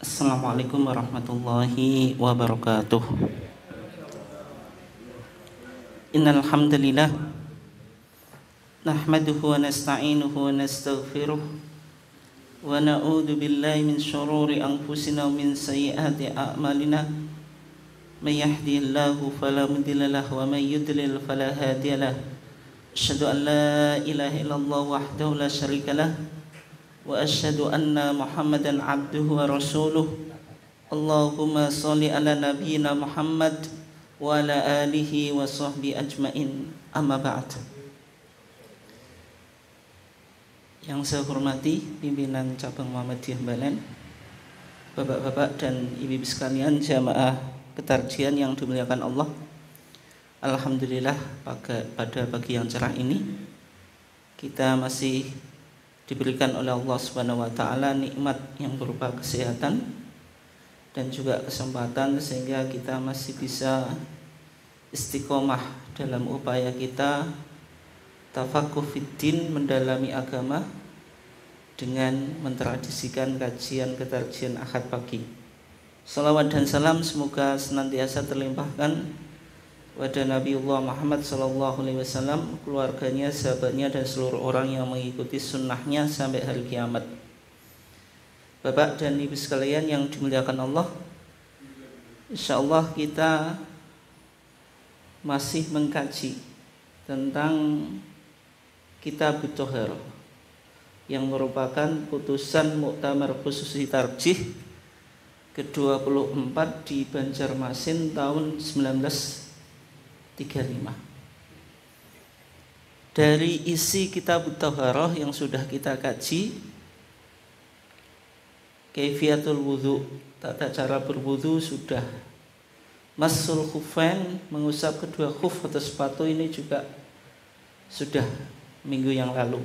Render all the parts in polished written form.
Assalamualaikum warahmatullahi wabarakatuh. Innal hamdalillah nahmaduhu wa nasta'inuhu wa nastaghfiruh wa na'udzu billahi min shururi anfusina wa min sayyiati a'malina. May yahdihillahu fala mudilla lahu wa may yudlil fala hadiyalah. Asyhadu an la ilaha illallah wahdahu la syarikalah wa asyhadu anna Muhammadan abduhu wa rasuluh. Allahumma sholli ala nabiyyina Muhammad wa ala alihi wa sahbihi ajmain. Amma ba'd. Yang saya hormati pimpinan cabang Muhammadiyah Balen, bapak-bapak dan ibu-ibu sekalian jamaah ketarjian yang dimuliakan Allah. Alhamdulillah pada pagi yang cerah ini kita masih diberikan oleh Allah Subhanahu wa taala nikmat yang berupa kesehatan dan juga kesempatan sehingga kita masih bisa istiqomah dalam upaya kita tafaqquh fiddin, mendalami agama dengan mentradisikan kajian ketarjian Ahad pagi. Salawat dan salam semoga senantiasa terlimpahkan pada Nabiullah Muhammad SAW, keluarganya, sahabatnya, dan seluruh orang yang mengikuti sunnahnya sampai hari kiamat. Bapak dan ibu sekalian yang dimuliakan Allah, insyaallah kita masih mengkaji tentang Kitab Thaharah yang merupakan putusan Muktamar Khususi Tarjih ke-24 di Banjarmasin tahun 1935. Dari isi Kitab Thaharah yang sudah kita kaji, kaifiyatul wudhu, tata cara berwudhu sudah, masul khuffain, mengusap kedua khuf atau sepatu, ini juga sudah minggu yang lalu.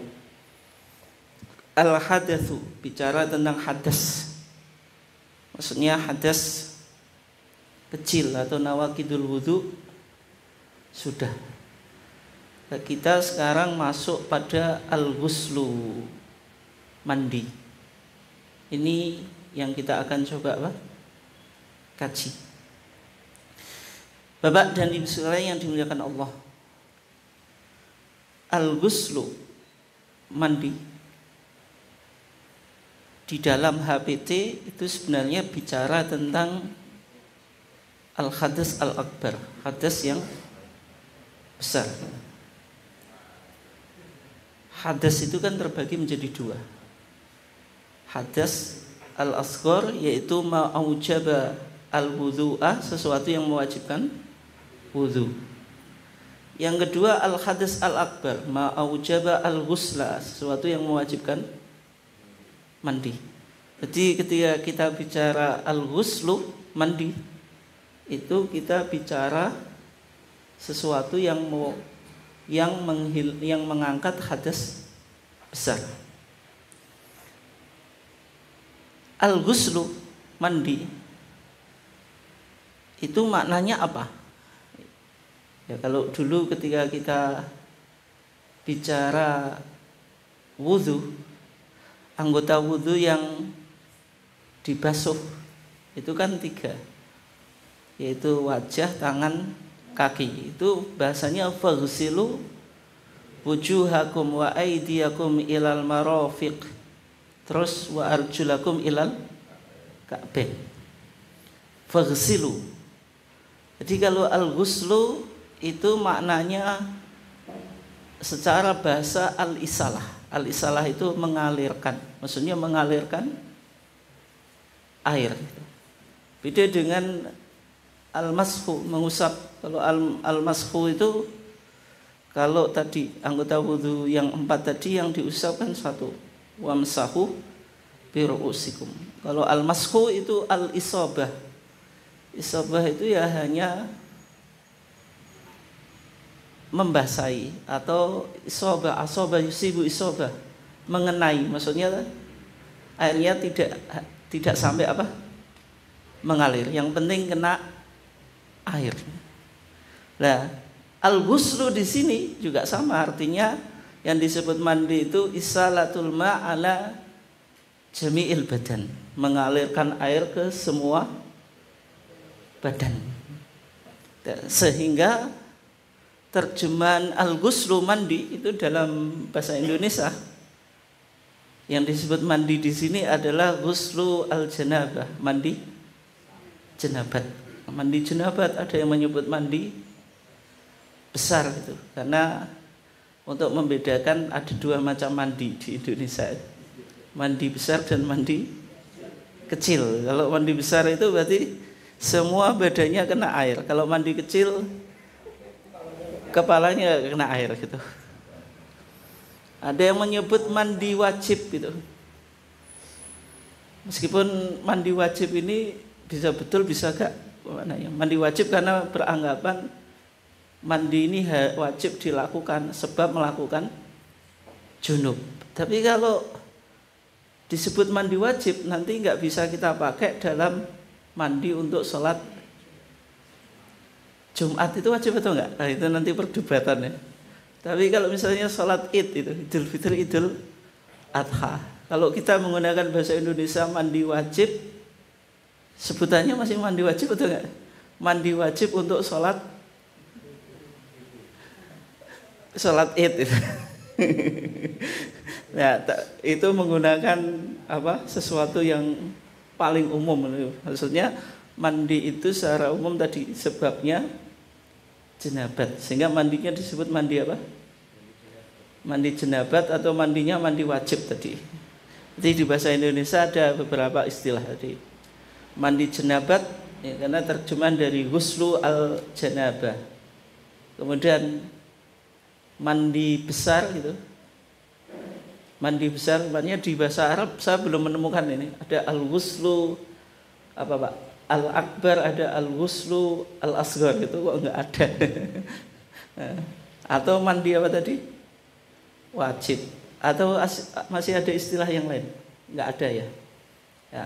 Al-hadatsu, bicara tentang hadas, maksudnya hadas kecil atau nawaqidul wudhu, sudah. Kita sekarang masuk pada al-ghuslu, mandi. Ini yang kita akan coba kaji. Bapak dan ibu sekalian yang dimuliakan Allah, al-ghuslu, mandi, di dalam HPT itu sebenarnya bicara tentang al-hadas al-akbar, hadas yang besar. Hadas itu kan terbagi menjadi dua. Hadas al-asghar, yaitu ma'aujaba al-wudhu'ah, sesuatu yang mewajibkan wudhu. Yang kedua al-hadas al-akbar, ma'aujaba al-ghusla, sesuatu yang mewajibkan mandi. Jadi ketika kita bicara al-ghuslu, mandi, itu kita bicara sesuatu yang mengangkat hadas besar. Al-ghuslu, mandi, itu maknanya apa? Ya, kalau dulu ketika kita bicara wudhu, anggota wudhu yang dibasuh itu kan 3, yaitu wajah, tangan, kaki. Itu bahasanya faghsilu wujuhakum wa aydiyakum ilal marafiq, terus wa arjulakum ilal ka'bain. Faghsilu. Jadi kalau al-ghuslu itu maknanya secara bahasa al-isalah. Al-isalah itu mengalirkan, maksudnya mengalirkan air. Beda dengan al-mashu, mengusap. Kalau al-mashu itu, kalau tadi anggota wudhu yang 4 tadi yang diusapkan 1, wamsahu biru'usikum. Kalau al-mashu itu al-isabah. Isabah itu ya hanya membasahi, atau isabah, asabah yusibu isabah, mengenai, maksudnya airnya tidak sampai mengalir, yang penting kena air. Nah, al-ghuslu di sini juga sama artinya, yang disebut mandi itu isalatul ma'ala jami'il badan, mengalirkan air ke semua badan. Sehingga terjemahan al-ghuslu mandi itu dalam bahasa Indonesia yang disebut mandi di sini adalah ghuslu al-janabah, mandi jenabat. Mandi jenabat ada yang menyebut mandi besar itu, karena untuk membedakan ada dua macam mandi di Indonesia, mandi besar dan mandi kecil. Kalau mandi besar itu berarti semua badannya kena air. Kalau mandi kecil kepalanya kena air gitu. Ada yang menyebut mandi wajib gitu. Meskipun mandi wajib ini bisa betul bisa gak maknanya. Mandi wajib karena beranggapan mandi ini wajib dilakukan sebab melakukan junub. Tapi kalau disebut mandi wajib nanti nggak bisa kita pakai dalam mandi untuk sholat Jumat. Itu wajib atau enggak? Nah, itu nanti perdebatannya. Tapi kalau misalnya sholat Id itu Idul Fitri, Idul Adha, kalau kita menggunakan bahasa Indonesia mandi wajib, sebutannya masih mandi wajib atau enggak? Mandi wajib untuk sholat Id itu. Nah, itu menggunakan sesuatu yang paling umum. Maksudnya mandi itu secara umum tadi sebabnya jenabat, sehingga mandinya disebut mandi apa? Mandi jenabat atau mandinya mandi wajib tadi. Jadi di bahasa Indonesia ada beberapa istilah tadi. Mandi jenabat ya, karena terjemahan dari ghuslu al-janabah. Kemudian mandi besar gitu. Mandi besar maknanya di bahasa Arab saya belum menemukan ini. Ada al-ghuslu apa Pak? Al-akbar, ada al-ghuslu al-asghar, itu kok enggak ada. Atau mandi apa tadi? Wajib. Atau masih ada istilah yang lain? Enggak ada ya. Ya.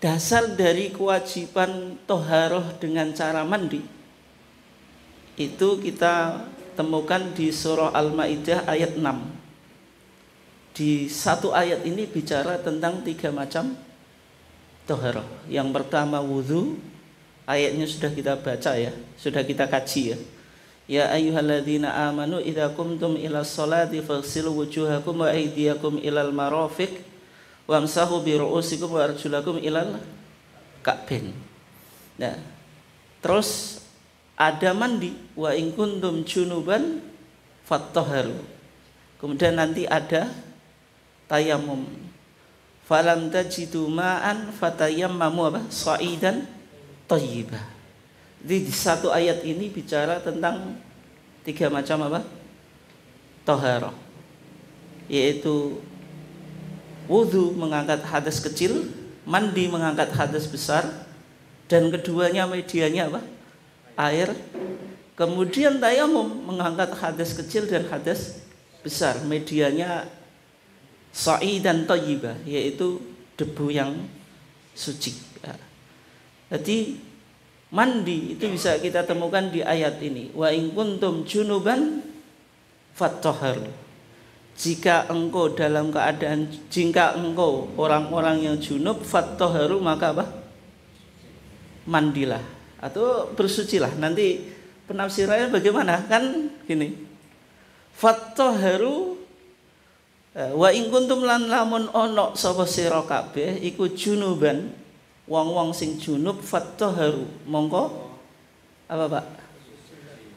Dasar dari kewajiban toharoh dengan cara mandi itu kita temukan di surah Al-Maidah ayat 6. Di satu ayat ini bicara tentang 3 macam toharoh. Yang pertama wudu, ayatnya sudah kita baca ya, sudah kita kaji ya. Ya ayyuhalladzina amanu idza qumtum ilas sholati faghsilu wujuhakum wa aydiyakum ilal marafiq wamsahu bi ru'usikum wa arjulakum ilal ka'bain. Nah, terus ada mandi, wa in kuntum junuban fattahharu. Kemudian nanti ada tayamum. Falam tajidu ma'an fatayammamu apa? Sha'idan thayyibah. Jadi di satu ayat ini bicara tentang 3 macam apa? Thaharah. Yaitu wudu mengangkat hadas kecil, mandi mengangkat hadas besar, dan keduanya medianya apa? Air. Kemudian tayamum mengangkat hadas kecil dan hadas besar, medianya sha'idan thayyibah, yaitu debu yang suci. Jadi mandi itu bisa kita temukan di ayat ini. Wa in kuntum junuban fattahharu. Jika engkau dalam keadaan, jika engkau orang-orang yang junub, fattahharu, maka apa? Mandilah atau bersucilah. Nanti penafsirannya bagaimana? Kan gini. Fattahharu wa in kuntum lan lamun ono sapa sira kabeh iku junuban, wong-wong sing junub, fattahharu, mongko apa Pak?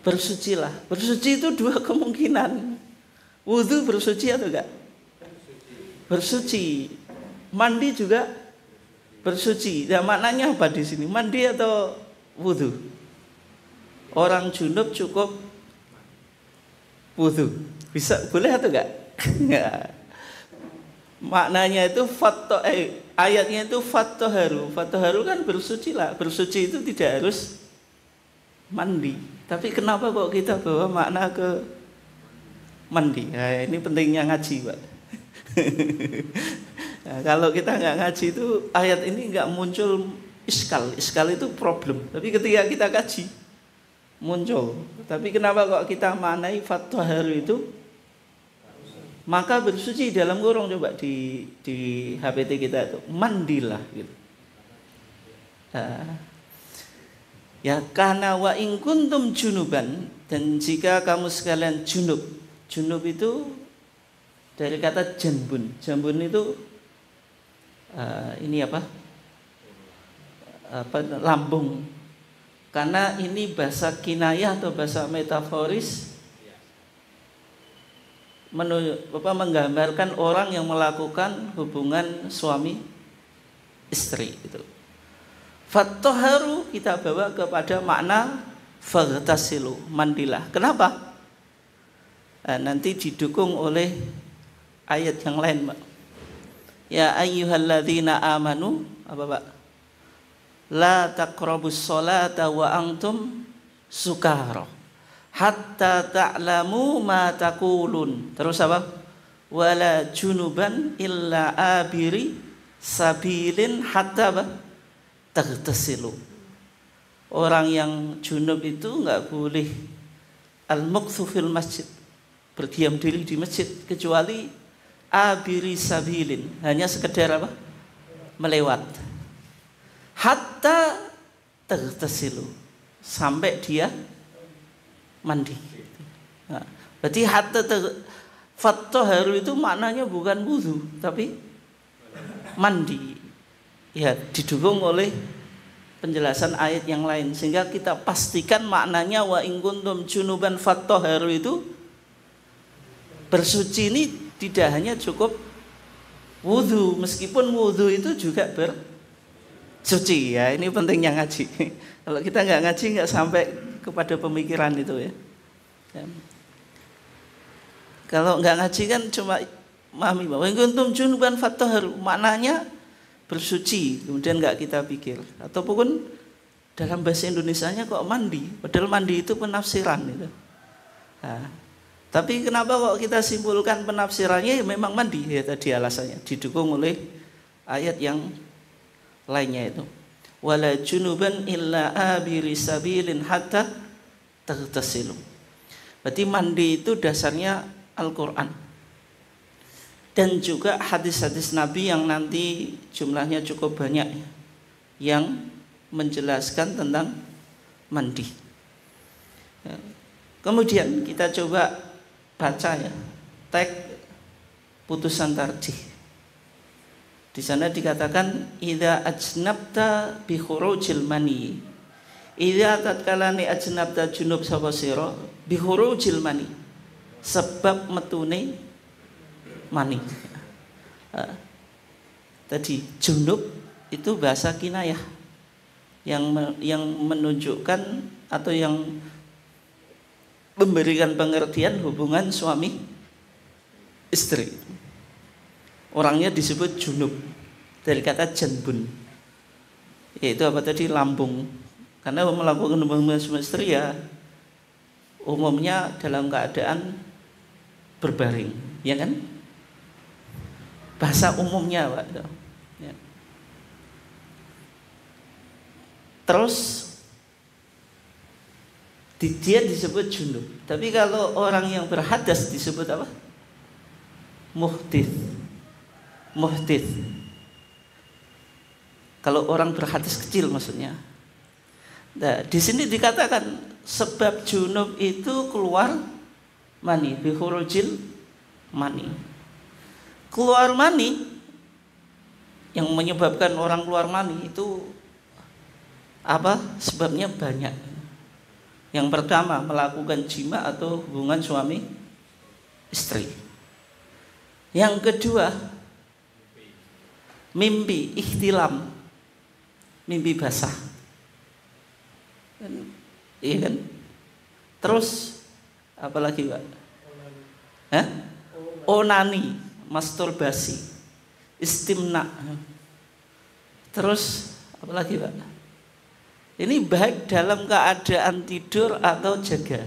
Bersucilah. Bersuci itu 2 kemungkinan. Wudu bersuci atau enggak? Bersuci. Mandi juga bersuci. Nah, maknanya apa di sini? Mandi atau wudu? Orang junub cukup wudu. Bisa, boleh atau enggak? Enggak. Maknanya itu ayatnya itu fattahharu. Fattahharu kan bersucilah. Bersuci itu tidak harus mandi. Tapi kenapa kok kita bawa makna ke mandi? Nah, ini pentingnya ngaji, Pak. Nah, kalau kita nggak ngaji itu ayat ini nggak muncul iskal. Iskal itu problem. Tapi ketika kita kaji muncul. Tapi kenapa kok kita maknai fattahharu itu maka bersuci dalam kurung, coba di HPT kita itu mandilah gitu. Ya karena wa in kuntum junuban, dan jika kamu sekalian junub. Junub itu dari kata jambun. Jambun itu ini apa lambung. Karena ini bahasa kinayah atau bahasa metaforis menggambarkan orang yang melakukan hubungan suami istri itu. Fattoharu kita bawa kepada makna faghtasilu, mandilah. Kenapa? Nanti didukung oleh ayat yang lain, Pak. Ya ayyuhalladzina amanu, apa Pak? La taqrabus sholata wa antum sukara hatta ta'lamu ma taqulun. Terus apa? Wala junuban illa abiri sabilin hatta apa? Taghtasilu. Orang yang junub itu enggak boleh al-muqthu fil masjid, berdiam diri di masjid, kecuali abiri sabilin, hanya sekedar apa? Melewat. Hatta taghtasilu, sampai dia mandi. Nah, berarti hatta fattoharu itu maknanya bukan wudu tapi mandi. Ya, didukung oleh penjelasan ayat yang lain, sehingga kita pastikan maknanya wa in kuntum junuban fattoharu itu bersuci ini tidak hanya cukup wudu, meskipun wudu itu juga bersuci. Ya, ini pentingnya ngaji. Kalau kita nggak ngaji nggak sampai kepada pemikiran itu ya. Kalau nggak ngaji kan cuma memahami bahwa in kuntum junuban fattoharu maknanya bersuci, kemudian nggak kita pikir. Ataupun dalam bahasa Indonesianya kok mandi, padahal mandi itu penafsiran gitu. Nah, tapi kenapa kok kita simpulkan penafsirannya ya memang mandi, ya tadi alasannya didukung oleh ayat yang lainnya itu. Wala junuban illa abiri sabilin hatta taghtasilu. Berarti mandi itu dasarnya Al-Qur'an. Dan juga hadis-hadis Nabi yang nanti jumlahnya cukup banyak yang menjelaskan tentang mandi. Kemudian kita coba baca ya teks putusan tarjih. Di sana dikatakan idza ajnabta bi khurujil mani. Idza tatkalane ajnabta junub sapa sira bi khurujil mani. Sebab metune mani. Tadi junub itu bahasa kinayah yang menunjukkan atau yang memberikan pengertian hubungan suami istri. Orangnya disebut junub dari kata janbun, yaitu apa tadi, lambung. Karena melakukan hubungan suami istri ya umumnya dalam keadaan berbaring, ya kan? Bahasa umumnya Pak. Ya. Terus dia disebut junub. Tapi kalau orang yang berhadas disebut apa? Muhdits. Muhdits. Kalau orang berhadas kecil maksudnya. Nah, di sini dikatakan sebab junub itu keluar mani, bi khurujil mani. Keluar mani, yang menyebabkan orang keluar mani itu apa? Sebabnya banyak. Yang pertama melakukan jima atau hubungan suami istri. Yang kedua mimpi ihtilam, mimpi basah. Iya kan? Terus apa lagi Pak? Onani, masturbasi, istimna. Terus apa lagi Pak? Ini baik dalam keadaan tidur atau jaga.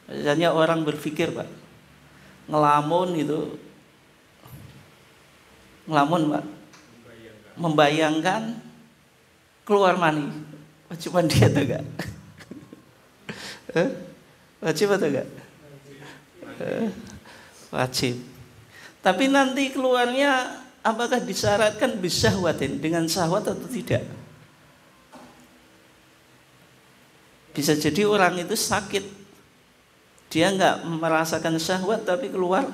Misalnya orang berpikir Pak, ngelamun itu, ngelamun Pak, membayangkan keluar mani, wajib mandi atau enggak? Wajib atau enggak? Wajib. Tapi nanti keluarnya apakah disyaratkan bisyahwatin, dengan syahwat atau tidak? Bisa jadi orang itu sakit, dia nggak merasakan syahwat tapi keluar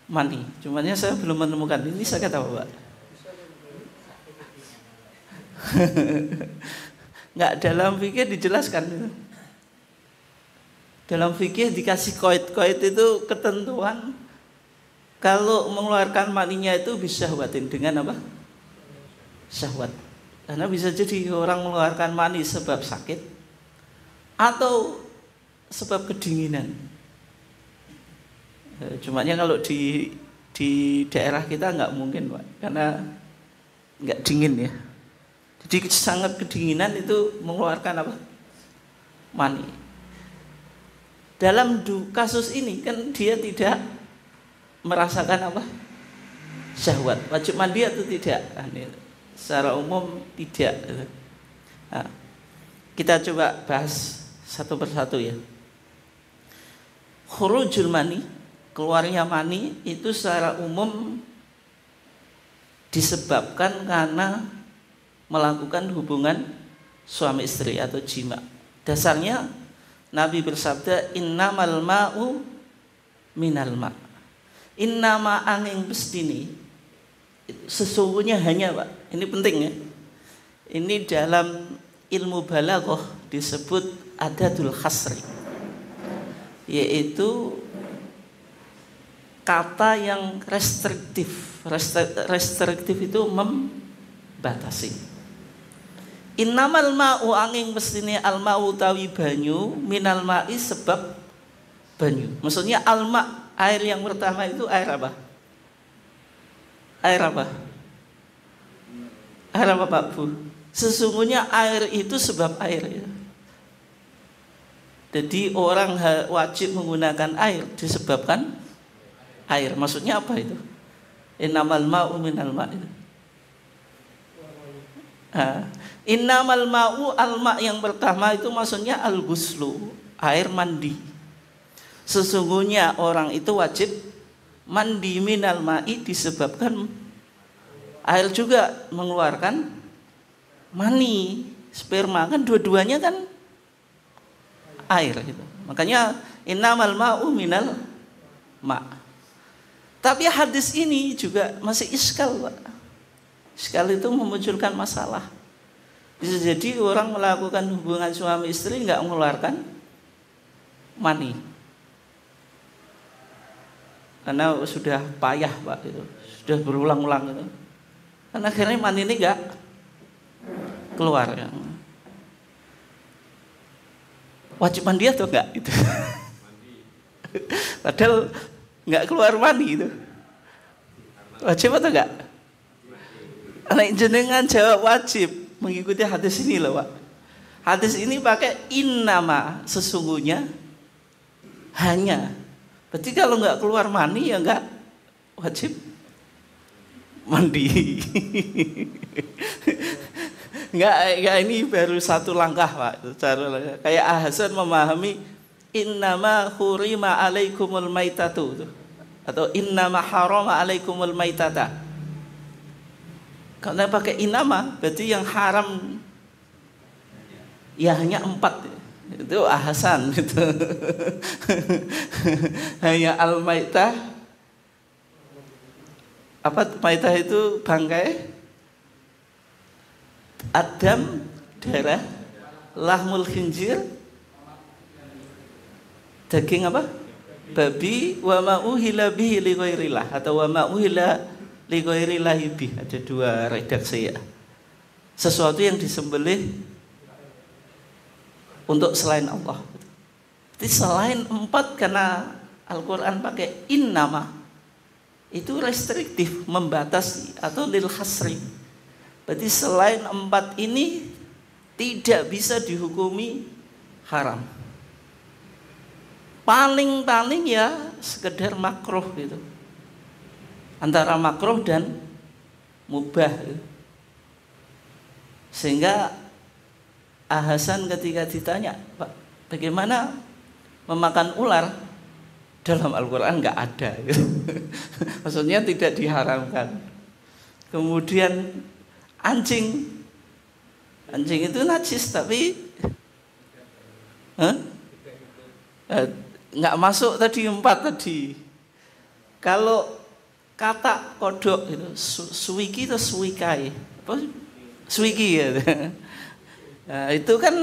mani. Cumannya saya belum menemukan ini sakit apa, Pak? Nggak, dalam fikih dijelaskan itu. Dalam fikih dikasih koid itu ketentuan kalau mengeluarkan maninya itu bisyahwatin, dengan apa? Syahwat. Karena bisa jadi orang mengeluarkan mani sebab sakit atau sebab kedinginan. Cumannya kalau di daerah kita nggak mungkin, Pak, karena nggak dingin ya. Jadi sangat kedinginan itu mengeluarkan apa? Mani. Dalam kasus ini kan dia tidak merasakan apa? Syahwat. Wajib mandi atau tidak? Secara umum tidak. Nah, kita coba bahas satu persatu ya. Khurujul mani, keluarnya mani itu secara umum disebabkan karena melakukan hubungan suami istri atau jima. Dasarnya Nabi bersabda, innamal ma'u minal ma'. Innama angin bestini, sesungguhnya hanya, Pak, ini penting ya. Ini dalam ilmu balaghah disebut adadul khasri, yaitu kata yang restriktif. Restriktif itu membatasi. Innamal ma'u angin bestini, al ma'u tawi banyu, minal ma'i sebab banyu. Maksudnya al-ma', air yang pertama itu air apa? Air apa? Air apa, Pak Bu? Sesungguhnya air itu sebab air ya. Jadi orang wajib menggunakan air disebabkan air. Maksudnya apa itu? Innamal ma'u minal ma'. Innamal ma'u, al-ma' yang pertama itu maksudnya al-ghuslu, air mandi. Sesungguhnya orang itu wajib mandi, minal ma'i disebabkan air juga mengeluarkan mani, sperma, kan dua-duanya kan air gitu. Makanya innamal ma'u minal ma'. Tapi hadis ini juga masih iskal, Pak. Iskal itu memunculkan masalah. Bisa jadi orang melakukan hubungan suami istri nggak mengeluarkan mani, karena sudah payah, Pak, itu sudah berulang-ulang itu. Karena akhirnya mani ini nggak keluar ya. Wajib mandi atau enggak itu? Padahal nggak keluar mani itu. Wajib atau enggak? Anak jenengan jawab wajib mengikuti hadis ini loh, Pak. Hadis ini pakai innama, sesungguhnya, hanya. Berarti kalau nggak keluar mani ya nggak wajib mandi. Nggak, ini baru satu langkah, Pak. Kayak Hasan memahami innama hurima alaikumul maitatu atau innama harama alaikumul maitata. Karena pakai innama berarti yang haram ya hanya 4. Itu Hasan gitu. Hanya al-maitah. Apa maitah itu? Bangkai, adam, darah, lahmul khinjir, daging apa? Babi, wa ma'uhila bihi li ghairillah atau wa ma'uhila li ghairillah bih. Ada 2 redaksi ya. Sesuatu yang disembelih untuk selain Allah. Jadi selain 4, karena Al-Quran pakai innama, itu restriktif, membatasi atau lil khasri. Berarti selain 4 ini tidak bisa dihukumi haram. Paling-paling ya sekedar makruh gitu. Antara makruh dan mubah gitu. Sehingga Hasan ketika ditanya, Pak, bagaimana memakan ular? dalam Al-Quran nggak ada gitu. Maksudnya tidak diharamkan. Kemudian anjing itu najis tapi nggak masuk tadi 4 tadi. Kalau kata kodok itu suwiki atau suwikai apa suwiki ya. Nah, itu kan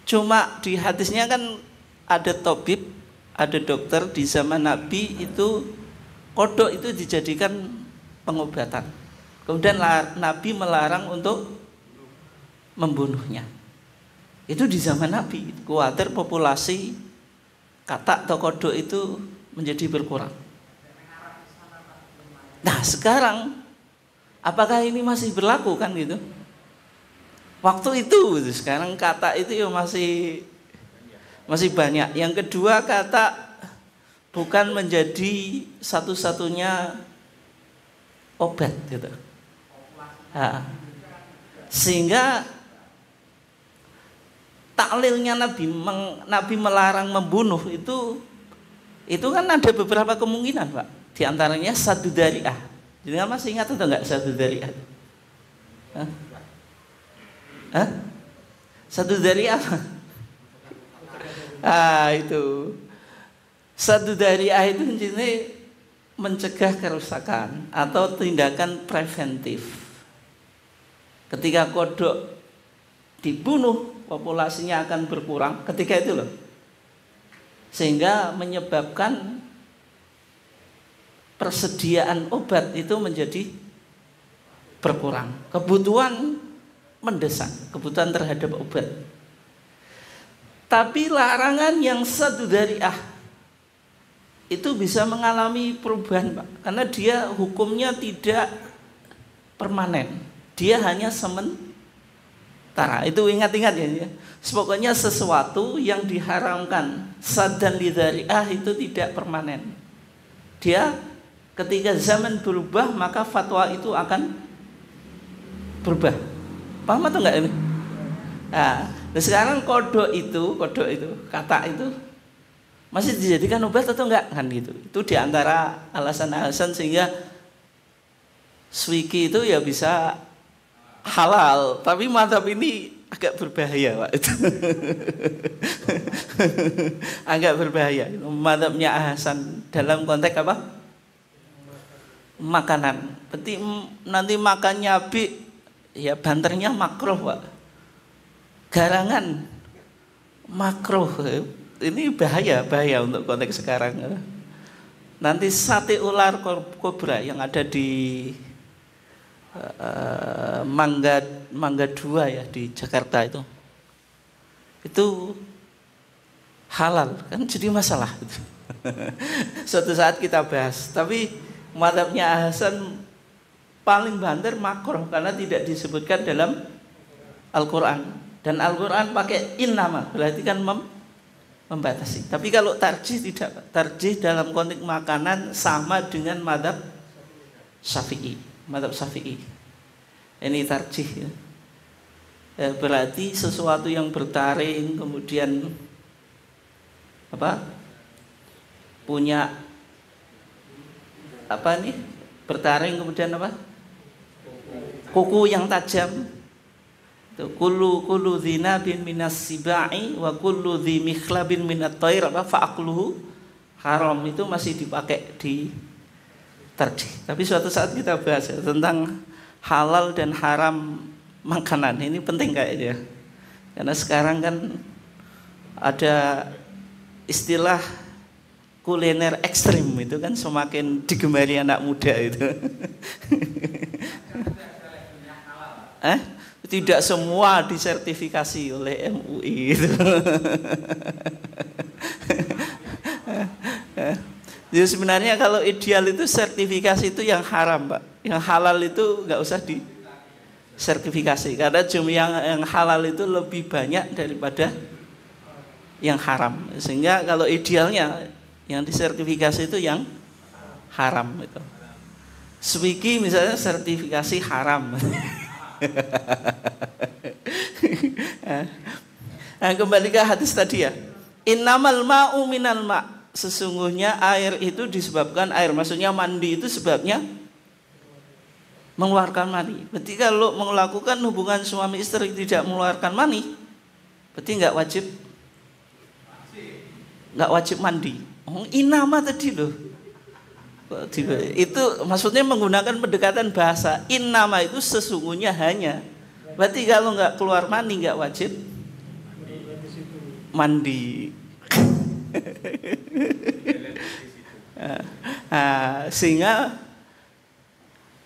cuma di hadisnya kan ada tabib, ada dokter di zaman Nabi itu kodok itu dijadikan pengobatan. Kemudian Nabi melarang untuk membunuhnya. Itu di zaman Nabi. Khawatir populasi katak atau kodok itu menjadi berkurang. Nah sekarang apakah ini masih berlaku kan gitu? Waktu itu sekarang katak itu ya masih banyak. Yang kedua katak bukan menjadi satu-satunya obat gitu. Nah, sehingga taklilnya Nabi melarang membunuh itu kan ada beberapa kemungkinan Pak. Di antaranya sadu dari'ah. Jadi masih ingat atau enggak sadu dari'ah? Sadu dari'ah apa? Itu sadu dari'ah itu intinya mencegah kerusakan atau tindakan preventif. Ketika kodok dibunuh, populasinya akan berkurang ketika itu loh. Sehingga menyebabkan persediaan obat itu menjadi berkurang. Kebutuhan mendesak, kebutuhan terhadap obat. Tapi larangan yang sadu dari'ah itu bisa mengalami perubahan Pak. Karena dia hukumnya tidak permanen. Dia hanya sementara. Itu ingat-ingat ya. Pokoknya sesuatu yang diharamkan sad dan lidari'ah itu tidak permanen. Dia ketika zaman berubah maka fatwa itu akan berubah. Paham atau enggak ini? Nah sekarang kodok itu kata itu masih dijadikan obat atau enggak kan gitu. Itu diantara alasan-alasan sehingga suwiki itu ya bisa halal, tapi mazhab ini agak berbahaya Pak. Agak berbahaya. Mazhabnya Hasan dalam konteks apa? Makanan. Berarti nanti makannya habis ya banternya makruh Pak. Garangan makruh. Ini bahaya untuk konteks sekarang. Nanti sate ular kobra yang ada di Mangga 2 ya di Jakarta itu halal kan jadi masalah itu. Suatu saat kita bahas. Tapi mazhabnya Hasan paling banter makruh karena tidak disebutkan dalam Al-Quran. Dan Al-Quran pakai innama berarti kan membatasi. Tapi kalau tarjih tidak. Tarjih dalam konteks makanan sama dengan mazhab Syafi'i. Mazhab Syafi'i. Ini tarjih ya. Berarti sesuatu yang bertaring kemudian apa? Punya apa nih? Bertaring kemudian apa? Kuku yang tajam. Kullu dzinabin minas sibai wa kullu dzi mikhlabin minat thair fa'akluhu haram itu masih dipakai di tarjih. Tapi suatu saat kita bahas ya, tentang halal dan haram makanan. Ini penting kayaknya. Karena sekarang kan ada istilah kuliner ekstrim itu kan semakin digemari anak muda itu. Tidak semua disertifikasi oleh MUI itu. Jadi sebenarnya kalau ideal itu sertifikasi itu yang haram Pak. Yang halal itu nggak usah disertifikasi karena jumlah yang halal itu lebih banyak daripada yang haram. Sehingga kalau idealnya yang disertifikasi itu yang haram itu. Swiki misalnya sertifikasi haram. Nah, kembali ke hadis tadi ya. Innamal ma'u minal ma'. Sesungguhnya air itu disebabkan air. Maksudnya mandi itu sebabnya mengeluarkan mani. Berarti kalau melakukan hubungan suami istri tidak mengeluarkan mani, berarti nggak wajib mandi. Oh, inama tadi loh. Itu maksudnya menggunakan pendekatan bahasa. Innama itu sesungguhnya hanya. Berarti kalau nggak keluar mani nggak wajib mandi. Sehingga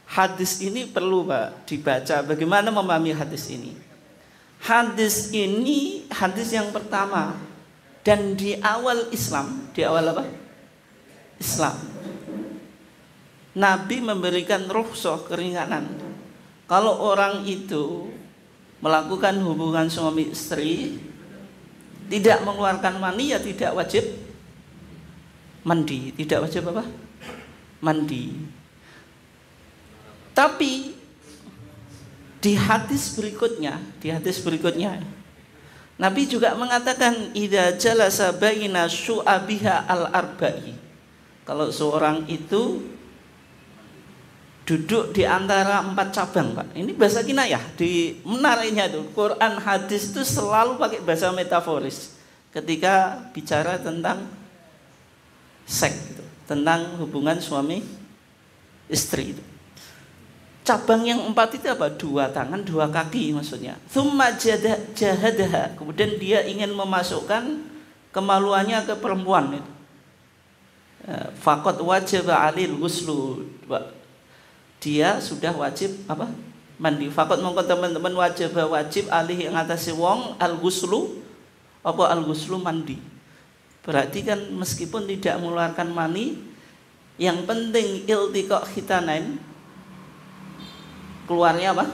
hadis ini perlu Pak dibaca. Bagaimana memahami hadis ini? Hadis ini hadis yang pertama dan di awal Islam, di awal apa? Islam. Nabi memberikan rukhsah, keringanan. Kalau orang itu melakukan hubungan suami istri tidak mengeluarkan mani, ya tidak wajib mandi. Tidak wajib apa? Mandi. Tapi di hadis berikutnya Nabi juga mengatakan idza jalasa baina syu'abiha al-arba'i. Kalau seorang itu duduk di antara 4 cabang, Pak. Ini bahasa kinayah. Di menariknya itu Quran hadis itu selalu pakai bahasa metaforis ketika bicara tentang seks gitu, tentang hubungan suami istri itu. Cabang yang 4 itu apa? 2 tangan, 2 kaki maksudnya. Tsumma jahadaha. Kemudian dia ingin memasukkan kemaluannya ke perempuan itu. Faqad wajaba 'alil ghuslu. Dia sudah wajib apa? Mandi. Faqad mongko teman-teman wajib alih yang atase wong al-ghuslu apa al-ghuslu mandi. Berarti kan meskipun tidak mengeluarkan mani, yang penting iltiqa khitanain, keluarnya apa?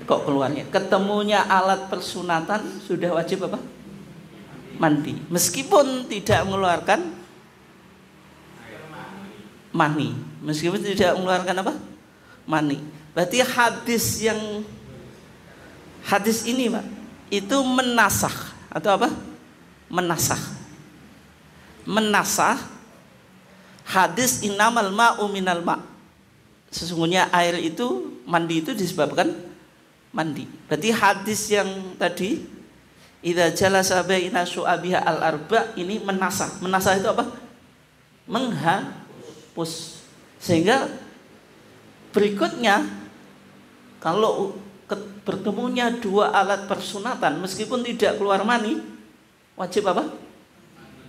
Kok keluarnya? Ketemunya alat persunatan sudah wajib apa? Mandi. Meskipun tidak mengeluarkan mani. Meskipun tidak mengeluarkan apa? Mani. Berarti hadis ini Pak, itu menasakh atau apa? Menasakh hadis innamal ma'u minal ma'. Sesungguhnya air itu, mandi itu disebabkan mandi. Berarti hadis yang tadi idza jalasa baina syu'abiha al-arba' ini menasakh. Menasakh itu apa? Menghapus. Sehingga berikutnya kalau bertemunya 2 alat persunatan meskipun tidak keluar mani, wajib apa?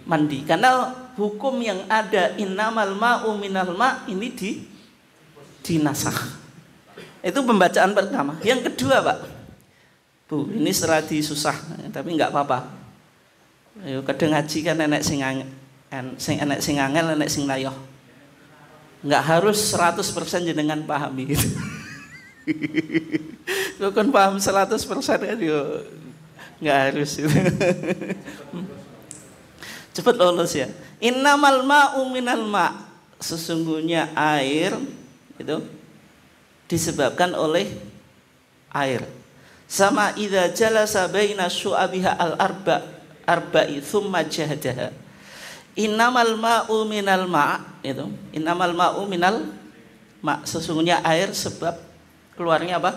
Mandi. Karena hukum yang ada innamal ma'u minal ma' ini dinasakh. Itu pembacaan pertama. Yang kedua Pak, Bu, ini seradi susah tapi enggak apa-apa. Ayo kadang ngaji kan enek sing angel, enek sing layoh. Enggak harus 100% jenengan pahami gitu. Kalau kan paham 100% kan yo enggak harus gitu. Cepat lolos ya. Innamal ma'u minal ma'. Sesungguhnya air itu disebabkan oleh air. Sama idza jalasa baina syu'abiha al-arba'i tsumma jahadaha. Innamal ma'u minal ma', itu. Innamal ma'u minal ma'. Sesungguhnya air sebab keluarnya apa?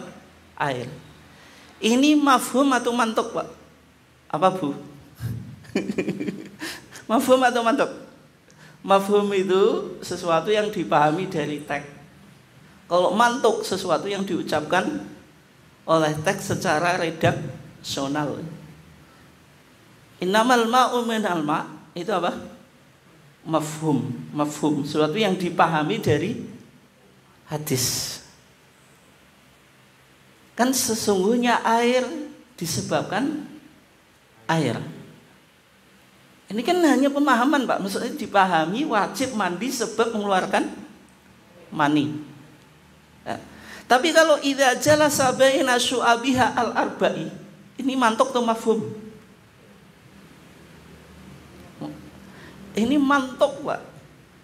Air. Ini mafhum atau mantuk, Pak? Apa, Bu? Mafhum atau mantuk? Mafhum itu sesuatu yang dipahami dari teks. Kalau mantuk sesuatu yang diucapkan oleh teks secara redaksional. Innamal ma'u minal ma' itu apa? Mafhum, sesuatu yang dipahami dari hadis. Kan sesungguhnya air disebabkan air. Ini kan hanya pemahaman Pak, maksudnya dipahami wajib mandi sebab mengeluarkan mani. Ya. Tapi kalau idza jalasa baina syu'abiha al-arba'i, ini mantuk atau mafhum? Ini mantuk Pak.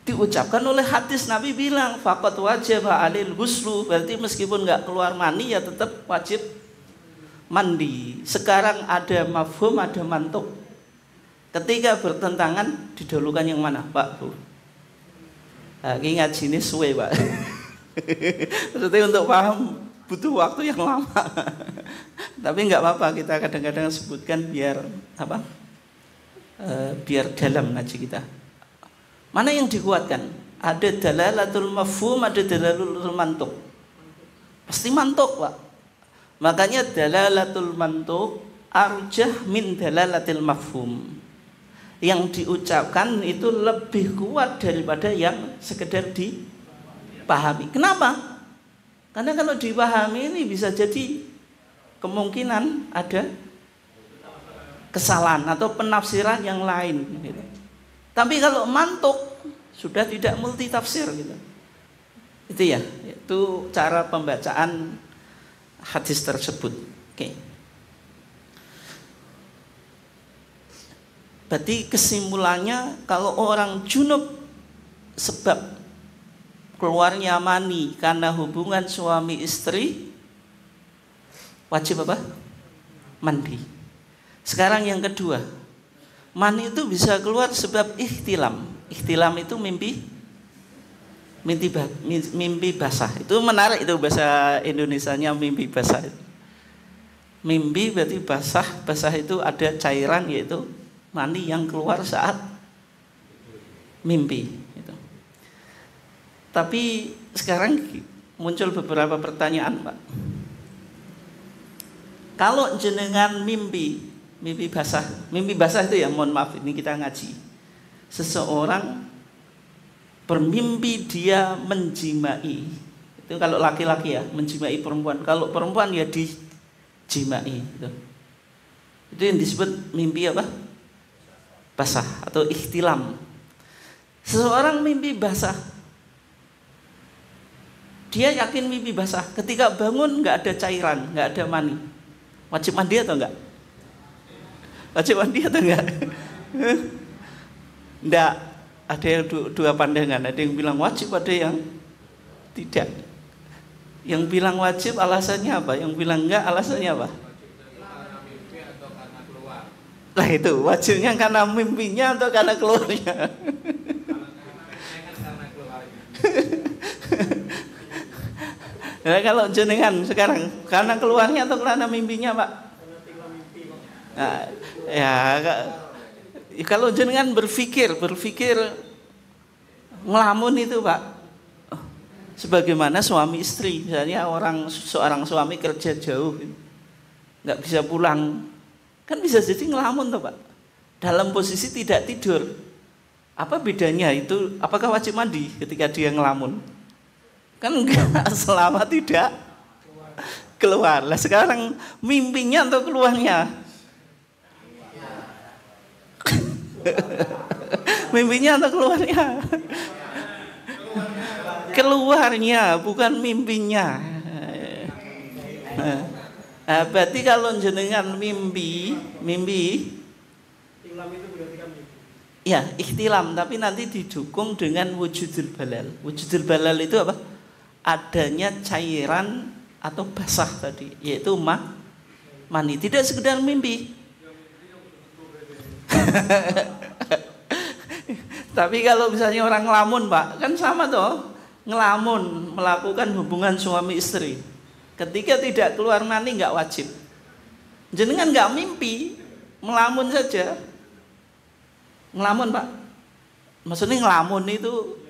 Diucapkan oleh hadis, Nabi bilang faqad wajaba 'alil ghuslu, berarti meskipun enggak keluar mani ya tetap wajib mandi. Sekarang ada mafhum, ada mantuk. Ketika bertentangan didahulukan yang mana, Pak, Bu? Nah, ini ngaji ini suwe, Pak. Maksudnya untuk paham butuh waktu yang lama. Tapi nggak apa-apa, kita kadang-kadang sebutkan biar apa? Biar dalam ngaji kita. Mana yang dikuatkan? Ada dalalatul mafhum, ada dalalatul mantuq. Pasti mantuq, Pak. Makanya dalalatul mantuq arjah min dalalatil mafhum. Yang diucapkan itu lebih kuat daripada yang sekedar dipahami. Kenapa? Karena kalau dipahami ini bisa jadi kemungkinan ada kesalahan atau penafsiran yang lain gitu. Tapi kalau mantuk sudah tidak multi tafsir gitu. Itu ya, itu cara pembacaan hadis tersebut. Oke. Berarti kesimpulannya kalau orang junub sebab keluarnya mani karena hubungan suami istri wajib apa? Mandi. Sekarang yang kedua, mani itu bisa keluar sebab ihtilam. Ihtilam itu mimpi basah. Itu menarik itu bahasa Indonesianya mimpi basah. Mimpi berarti basah. Basah itu ada cairan yaitu mani yang keluar saat mimpi gitu. Tapi sekarang muncul beberapa pertanyaan, Pak. Kalau jenengan mimpi basah itu ya, mohon maaf ini kita ngaji. Seseorang bermimpi dia menjimai. Itu kalau laki-laki ya, menjimai perempuan. Kalau perempuan ya dijimai gitu. Itu yang disebut mimpi apa? Basah atau ihtilam. Seseorang mimpi basah, dia yakin mimpi basah. Ketika bangun nggak ada cairan, nggak ada mani, wajib mandi atau enggak? Wajib mandi atau enggak? Enggak. Ada yang dua pandangan. Ada yang bilang wajib, ada yang tidak. Yang bilang wajib alasannya apa? Yang bilang enggak alasannya apa? Lah itu wajibnya karena mimpinya atau karena keluarnya? Nah, kalau jenengan sekarang karena keluarnya atau karena mimpinya, Pak? Nah, ya kalau jenengan berpikir ngelamun itu, Pak, sebagaimana suami istri, misalnya seorang suami kerja jauh, nggak bisa pulang. Kan bisa jadi ngelamun tuh, Pak. Dalam posisi tidak tidur. Apa bedanya itu? Apakah wajib mandi ketika dia ngelamun? Kan enggak, selama tidak keluar. Lah sekarang mimpinya atau keluarnya? Mimpinya atau keluarnya? Keluarnya, bukan mimpinya. Nah, berarti kalau jenengan mimpi ya ikhtilam, tapi nanti didukung dengan wujudul balal. Wujudul balal itu apa? Adanya cairan atau basah tadi, yaitu mani. Tidak sekedar mimpi. Tapi kalau misalnya orang ngelamun, Pak, kan sama toh, ngelamun melakukan hubungan suami istri. Ketika tidak keluar mani nggak wajib. Jenengan nggak mimpi, melamun saja. Ngelamun, Pak. Maksudnya ngelamun itu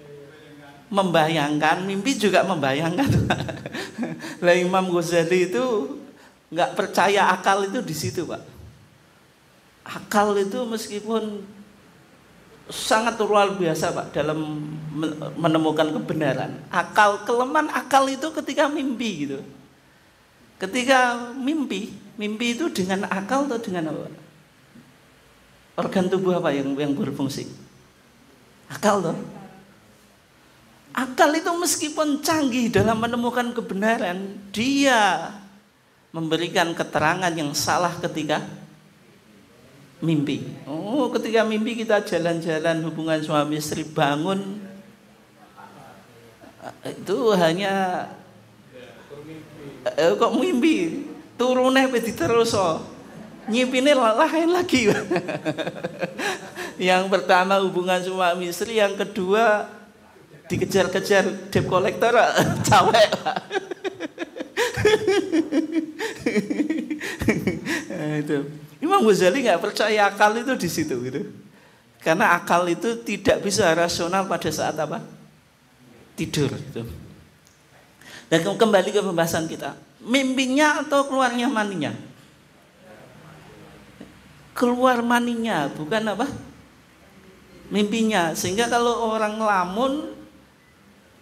membayangkan, mimpi juga membayangkan. Lah Imam Ghazali itu nggak percaya akal itu di situ, Pak. Akal itu meskipun sangat luar biasa, Pak, dalam menemukan kebenaran. Kelemahan akal itu ketika mimpi gitu. Ketika mimpi itu dengan akal atau dengan apa? Organ tubuh apa yang berfungsi? Akal toh. Akal itu meskipun canggih dalam menemukan kebenaran, dia memberikan keterangan yang salah ketika mimpi. Oh, ketika mimpi kita jalan-jalan hubungan suami istri, bangun itu hanya kok mimpi turunnya diterus Nyimpine lain lagi. Yang pertama hubungan suami istri, yang kedua dikejar-kejar debt collector, cewek. Nah, itu. Imam Ghazali nggak percaya akal itu di situ gitu. Karena akal itu tidak bisa rasional pada saat apa? Tidur gitu. Dan kembali ke pembahasan kita. Mimpinya atau keluarnya maninya? Keluar maninya, bukan apa? Mimpinya. Sehingga kalau orang ngelamun,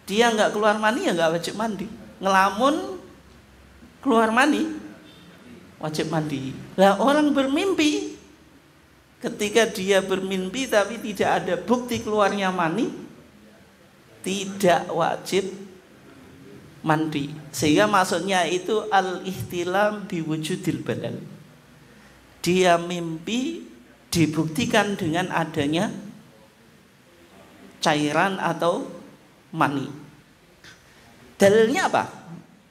dia nggak keluar mani ya nggak wajib mandi. Ngelamun keluar mani wajib mandi. Nah, orang bermimpi, ketika dia bermimpi tapi tidak ada bukti keluarnya mani, tidak wajib mandi. Sehingga maksudnya itu al-ihtilam biwujudil badal. Dia mimpi dibuktikan dengan adanya cairan atau mani. Dalilnya apa?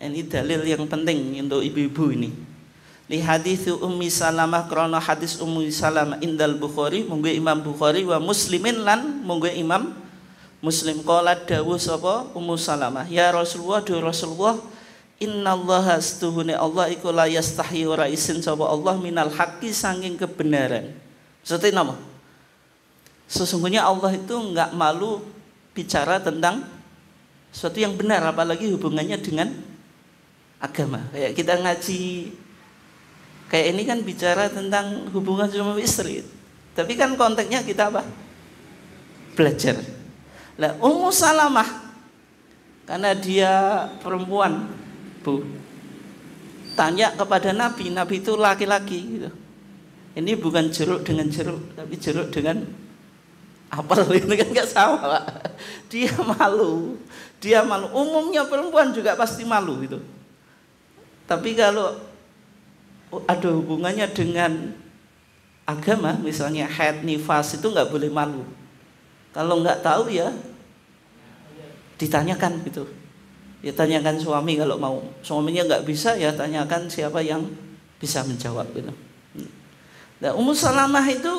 Ini dalil yang penting untuk ibu-ibu ini. Li hadits Ummi Salamah, krana hadis Ummi Salamah indal Bukhari, munggu Imam Bukhari wa Muslimin lan munggu Imam Muslim. Qala dawuh sapa Ummu Salamah, ya Rasulullah, du Rasulullah, innallaha astuhune Allah iku la yastahi ora isin sapa Allah minal haqqi saking kebenaran. Maksudnya nama? Sesungguhnya Allah itu enggak malu bicara tentang sesuatu yang benar, apalagi hubungannya dengan agama. Kayak kita ngaji kayak ini kan bicara tentang hubungan suami istri. Tapi kan konteksnya kita apa? Belajar. Lah Ummu Salamah karena dia perempuan, Bu, tanya kepada Nabi, Nabi itu laki-laki gitu. Ini bukan jeruk dengan jeruk, tapi jeruk dengan apel, itu kan nggak sama, Pak. Dia malu, dia malu. Umumnya perempuan juga pasti malu gitu. Tapi kalau ada hubungannya dengan agama, misalnya haid, nifas, itu nggak boleh malu. Kalau nggak tahu ya ditanyakan gitu. Ya tanyakan suami kalau mau. Suaminya nggak bisa ya tanyakan siapa yang bisa menjawab gitu. Nah, Ummu Salamah itu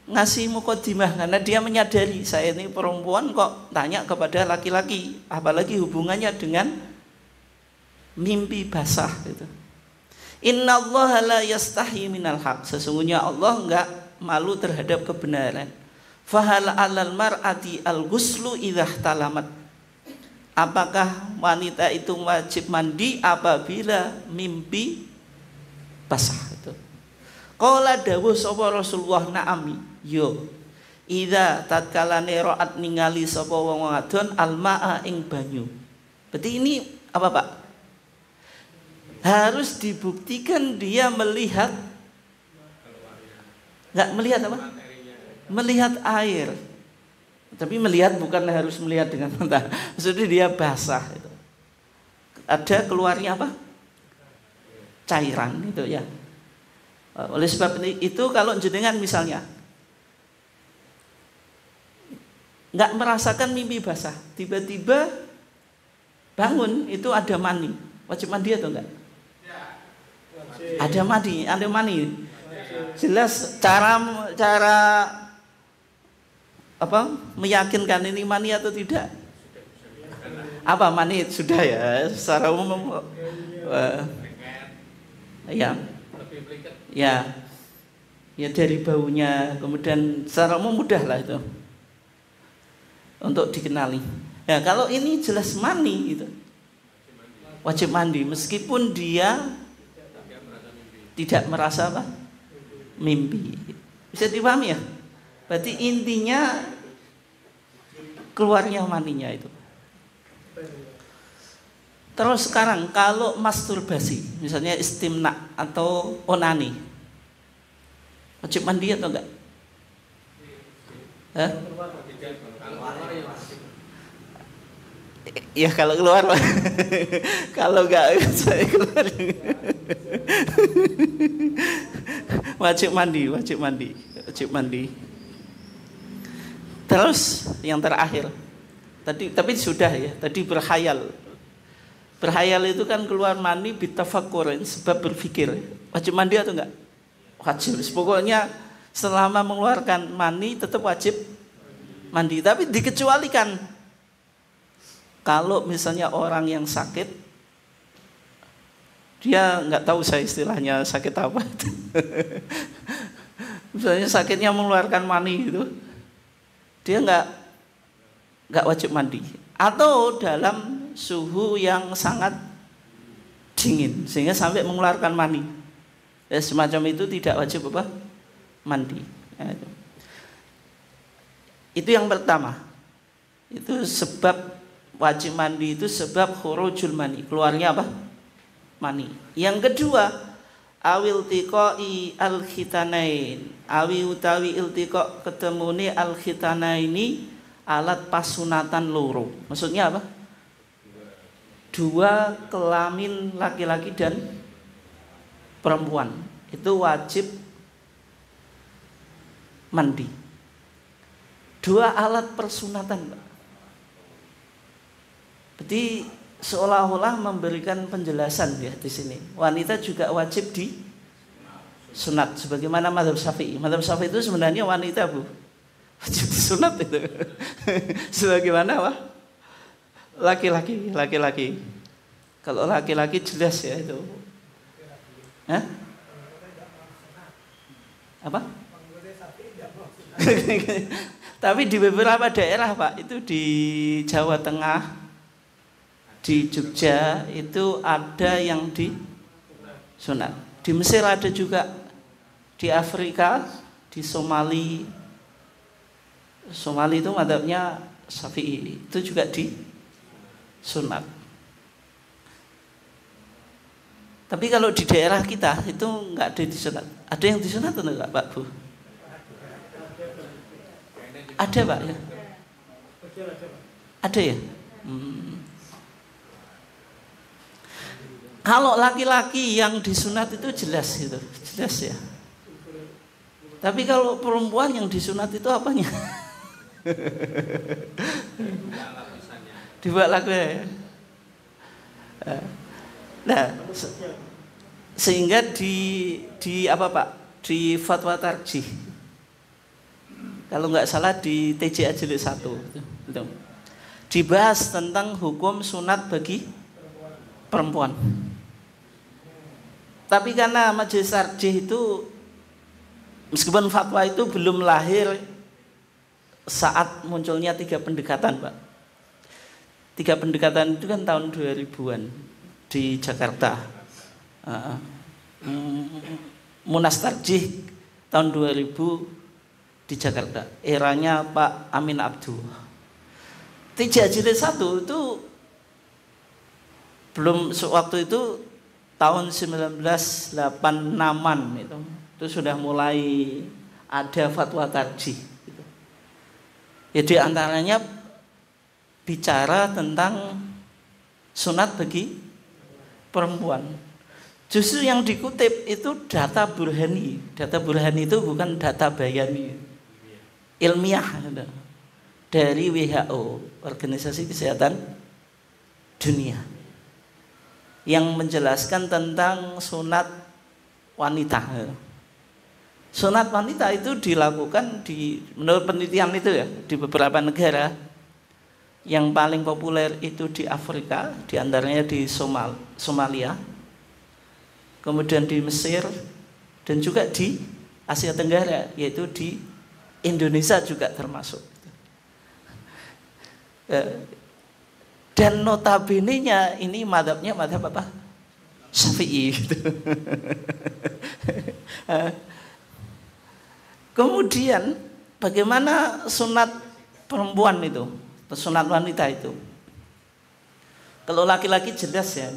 ngasih mukadimah karena dia menyadari saya ini perempuan kok tanya kepada laki-laki, apalagi hubungannya dengan mimpi basah gitu. Innallaha la yastahi minal haq. Sesungguhnya Allah enggak malu terhadap kebenaran. Fahal 'alal mar'ati al-ghuslu idza talamat. Apakah wanita itu wajib mandi apabila mimpi basah itu? Qala dawuh sapa Rasulullah, na'ami, yo. Idza tatkalane ra'at ningali sapa wong wadon al-ma'a ing banyu. Berarti ini apa, Pak? Harus dibuktikan dia melihat, nggak melihat apa? Melihat air. Tapi melihat bukan harus melihat dengan mata. Maksudnya dia basah itu. Ada keluarnya apa? Cairan itu ya. Oleh sebab itu kalau jenengan misalnya nggak merasakan mimpi basah, tiba-tiba bangun itu ada mani, wajib mandi atau enggak? Ada mani. Jelas cara apa meyakinkan ini mani atau tidak? Apa mani sudah ya secara umum ya dari baunya, kemudian secara umum mudah lah itu untuk dikenali. Ya kalau ini jelas mani itu wajib mandi meskipun dia tidak merasa apa? Mimpi. Bisa dipahami ya? Berarti intinya keluarnya maninya itu. Terus sekarang kalau masturbasi, misalnya istimna atau onani, wajib mandi atau enggak? Hah? Ya kalau keluar kalau enggak saya keluar. Wajib mandi. Terus yang terakhir tapi sudah ya, tadi berhayal itu kan keluar mani bitafakkur, sebab berpikir. Wajib mandi atau enggak? wajib. Pokoknya selama mengeluarkan mani tetap wajib mandi. Tapi dikecualikan kalau misalnya orang yang sakit, dia nggak tahu saya istilahnya sakit apa itu. Misalnya sakitnya mengeluarkan mani itu, dia nggak wajib mandi. Atau dalam suhu yang sangat dingin sehingga sampai mengeluarkan mani, ya, semacam itu tidak wajib apa? Mandi. Ya, itu yang pertama. Itu sebab wajib mandi itu sebab khurujul mani, keluarnya apa? Mani. Yang kedua, awil tiqai al khitanain, awi utawi iltiqa ketemune al khitanaini alat pasunatan loro. Maksudnya apa? Dua kelamin laki-laki dan perempuan itu wajib mandi. Dua alat persunatan, Pak. Berarti seolah-olah memberikan penjelasan ya di sini. Wanita juga wajib di sunat sebagaimana mazhab Syafi'i. Mazhab Syafi'i itu sebenarnya wanita, Bu. Wajib disunat itu. Sebagaimana apa? Laki-laki. Kalau laki-laki jelas ya itu. Hah? Apa? Tapi di beberapa daerah, Pak, itu di Jawa Tengah, di Jogja itu ada yang di sunat. Di Mesir ada juga, di Afrika, di Somali itu mazhabnya Syafi'i, itu juga di sunat. Tapi kalau di daerah kita itu enggak ada di sunat. Ada yang di sunat atau enggak, Pak, Bu? Ada, Pak, ya? Ada ya? Kalau laki-laki yang disunat itu jelas ya. Tapi kalau perempuan yang disunat itu apanya? Dibuat lagu ya. Nah, sehingga di apa, Pak? Di fatwa tarjih. Kalau nggak salah di TJA jilid 1 gitu. Dibahas tentang hukum sunat bagi perempuan. Tapi karena majelis tarjih itu meskipun fatwa itu belum lahir saat munculnya 3 pendekatan, Pak. 3 pendekatan itu kan tahun 2000-an di Jakarta. Munas tarjih tahun 2000 di Jakarta, eranya Pak Amin Abdul. TJA jilid 1 itu belum, waktu itu tahun 1986-an itu sudah mulai ada fatwa tarjih gitu. Jadi antaranya bicara tentang sunat bagi perempuan. Justru yang dikutip itu data burhani. Data burhani itu bukan data bayani, ilmiah dari WHO, Organisasi Kesehatan Dunia, yang menjelaskan tentang sunat wanita. Sunat wanita itu dilakukan menurut penelitian itu ya di beberapa negara. Yang paling populer itu di Afrika, diantaranya di Somalia, kemudian di Mesir, dan juga di Asia Tenggara, yaitu di Indonesia juga termasuk. Dan notabene-nya ini madhabnya madhab apa? Syafi'i gitu. Kemudian bagaimana sunat perempuan itu, sunat wanita itu? Kalau laki-laki jelas ya,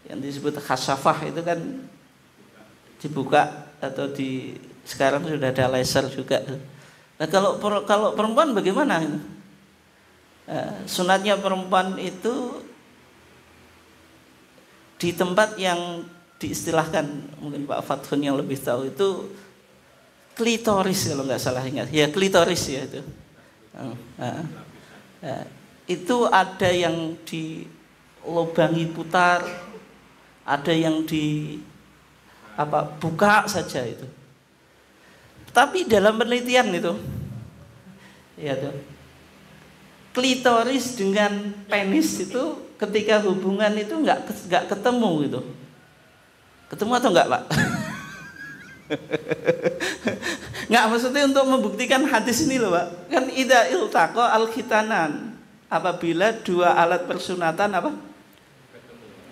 yang disebut khasafah itu kan dibuka, atau sekarang sudah ada laser juga. Nah, kalau perempuan bagaimana? Sunatnya perempuan itu di tempat yang diistilahkan, mungkin Pak Fathun yang lebih tahu, itu klitoris kalau nggak salah ingat. Ya klitoris ya itu. Itu ada yang dilubangi putar, ada yang buka saja itu. Tapi dalam penelitian itu, ya tuh, klitoris dengan penis itu ketika hubungan itu nggak ketemu gitu. Ketemu atau enggak, Pak? Nggak, maksudnya untuk membuktikan hadis ini loh, Pak. Kan idza iltaqa al-khitanan, apabila dua alat persunatan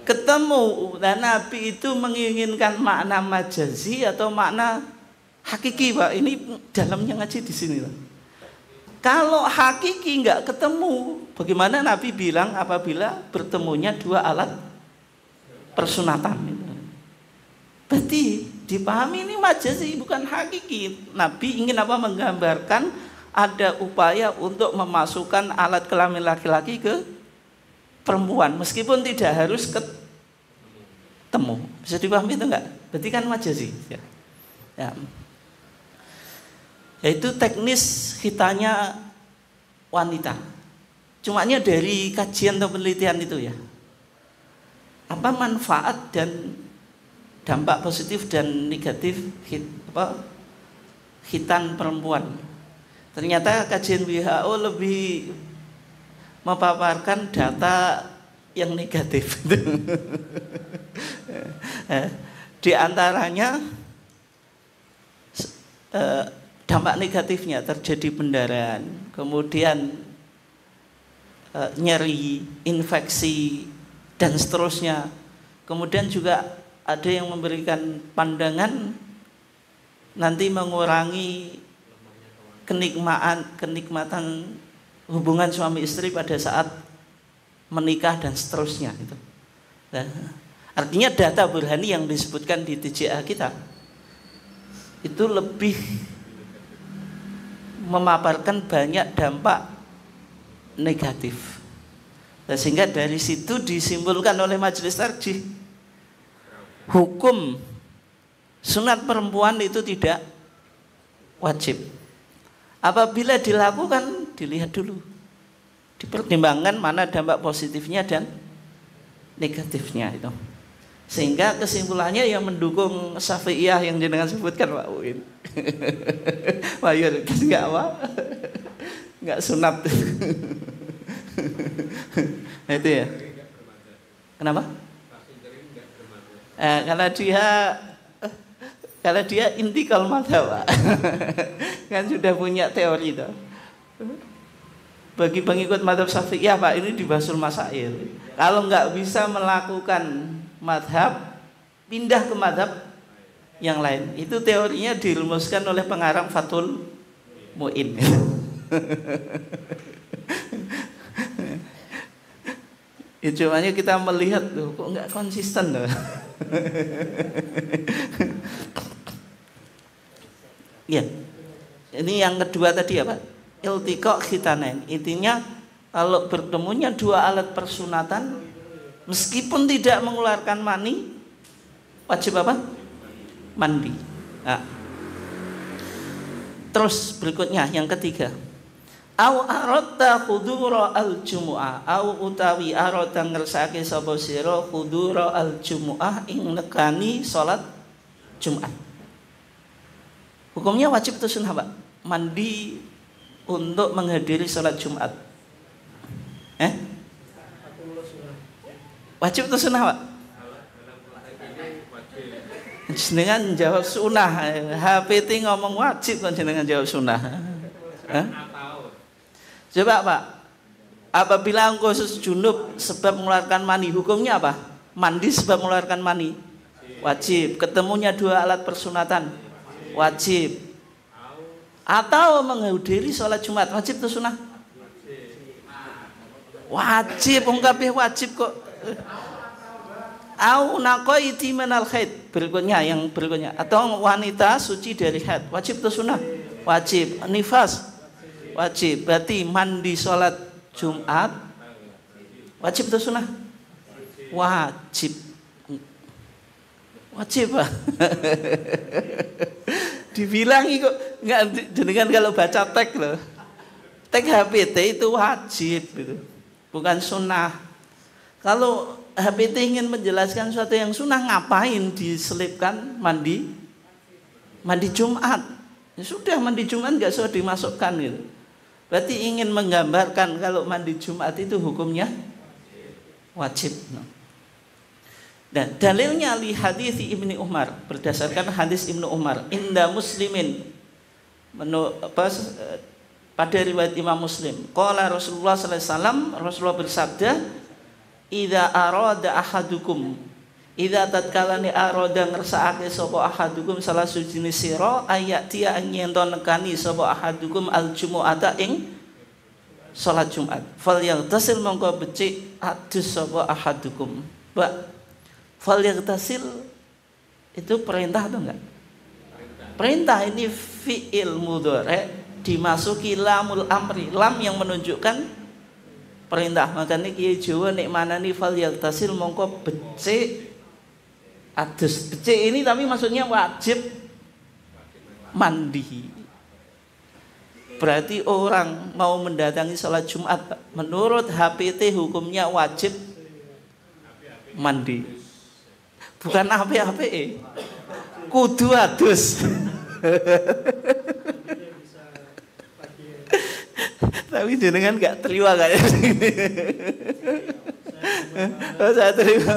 ketemu. Dan Nabi itu menginginkan makna majazi atau makna hakiki, Pak. Ini dalamnya ngaji di sini, Pak. Kalau hakiki nggak ketemu, bagaimana Nabi bilang apabila bertemunya dua alat persunatan? Berarti dipahami ini majazi bukan hakiki. Nabi ingin menggambarkan ada upaya untuk memasukkan alat kelamin laki-laki ke perempuan meskipun tidak harus ketemu. Bisa dipahami itu enggak? Berarti kan majazi ya. Yaitu teknis hitanya wanita. Cumanya dari kajian atau penelitian itu ya. Apa manfaat dan dampak positif dan negatif khitan perempuan? Ternyata kajian WHO lebih memaparkan data yang negatif. Di antaranya dampak negatifnya terjadi pendarahan, kemudian nyeri, infeksi dan seterusnya. Kemudian juga ada yang memberikan pandangan nanti mengurangi kenikmatan hubungan suami istri pada saat menikah dan seterusnya gitu. Nah, artinya data burhani yang disebutkan di TJA kita itu lebih memaparkan banyak dampak negatif. Nah, sehingga dari situ disimpulkan oleh majelis tarjih hukum sunat perempuan itu tidak wajib. Apabila dilakukan, dilihat dulu, dipertimbangkan mana dampak positifnya dan negatifnya itu. Sehingga kesimpulannya yang mendukung Syafi'iyah yang jenengan sebutkan Pak Uin. Mayoritas enggak sunat. Nah, itu ya. Kenapa? Kalau dia intikal madhab, kan sudah punya teori itu. Bagi pengikut madhab Syafi'iyah, Pak, ini dibasul masail. Kalau nggak bisa melakukan madhab, pindah ke madhab yang lain. Itu teorinya dirumuskan oleh pengarang Fathul Mu'in. Ya, cumanya kita melihat loh, kok nggak konsisten loh. Ya, ini yang kedua tadi apa? Iltiqa khitanain. Intinya kalau bertemunya dua alat persunatan, meskipun tidak mengeluarkan mani, wajib apa? Mandi. Nah. Terus berikutnya yang ketiga. Au aradta khudura al-jumu'ah, au utawi arada ngersake sapa sira khudura al-jumu'ah ing nekani salat Jumat. Hukumnya wajib atau sunnah, Pak? Mandi untuk menghadiri salat Jumat. Wajib atau sunnah, Pak? Jenengan jawab sunnah. HPT ngomong wajib kok jenengan jawab sunnah. Coba, Pak, apabila engkau junub sebab mengeluarkan mani, hukumnya apa? Mandi sebab mengeluarkan mani, wajib. Ketemunya dua alat persunatan, wajib. Atau menghadiri sholat Jumat, wajib atau sunnah? Wajib, ungkapnya wajib kok. Au naqaiti minal haid, yang berikutnya. Atau wanita suci dari haid, wajib atau sunnah? Wajib. Nifas, wajib. Berarti mandi sholat Jumat wajib atau sunnah? Wajib. Wajib, Pak. Dibilangi kok nggak. Jenengan kalau baca teks loh, teks HPT itu wajib gitu, bukan sunnah. Kalau HPT ingin menjelaskan sesuatu yang sunnah, ngapain diselipkan mandi Jumat? Ya sudah, mandi Jumat nggak usah dimasukkan gitu. Berarti ingin menggambarkan kalau mandi Jumat itu hukumnya wajib. Dan dalilnya li hadis Ibnu Umar, berdasarkan hadis Ibnu Umar, inda Muslimin, pada riwayat Imam Muslim, qala Rasulullah sallallahu alaihi wasallam, Rasulullah bersabda, idza arada ahadukum, idza tatkalani arada ngersakake sapa ahadukum salah sujine sira ayati ang yen to nekani sapa ahadukum al jumu'ata ing salat Jumat, fal yaghtasil mongko becik adus sapa ahadukum. Mbak, fal yaghtasil itu perintah atau enggak? Perintah. Ini fi'il mudhari dimasuki lamul amri, lam yang menunjukkan perintah. Makanya Kiai Jawa nek manani fal yaghtasil mongko becik adus. Becik ini tapi maksudnya wajib mandi. Berarti orang mau mendatangi sholat Jumat, menurut HPT hukumnya wajib mandi. Bukan ape-ape, kudu adus. Tapi jenengan gak terima kayak gini. Saya terima.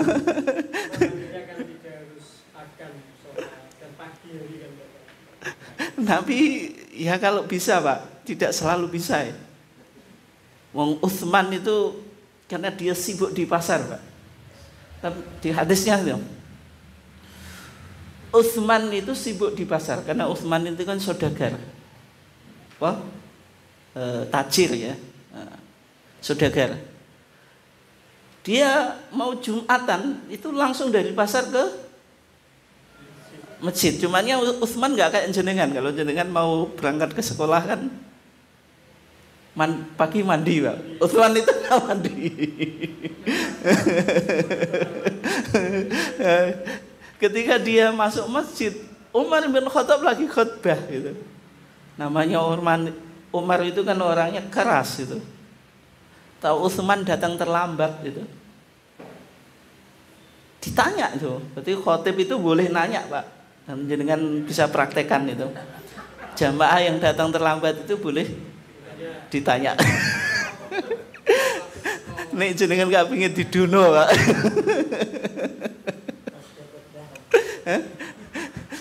Tapi ya kalau bisa Pak, tidak selalu bisa ya. Wong Utsman itu karena dia sibuk di pasar Pak. Tapi di hadisnya itu Utsman itu sibuk di pasar karena Utsman itu kan saudagar. Wah, tajir ya. Saudagar. Dia mau Jumatan itu langsung dari pasar ke masjid. Cumannya Utsman nggak kayak jenengan. Kalau jenengan mau berangkat ke sekolah kan pagi mandi Pak. Utsman itu nggak mandi. Ketika dia masuk masjid, Umar bin Khattab lagi khutbah gitu. Namanya Umar itu kan orangnya keras gitu. Tahu Utsman datang terlambat gitu. Ditanya itu. Berarti khotib itu boleh nanya Pak. Dan jenengan bisa praktekkan itu. Jamaah yang datang terlambat itu boleh ditanya. Nek jenengan gak pengin diduno Pak.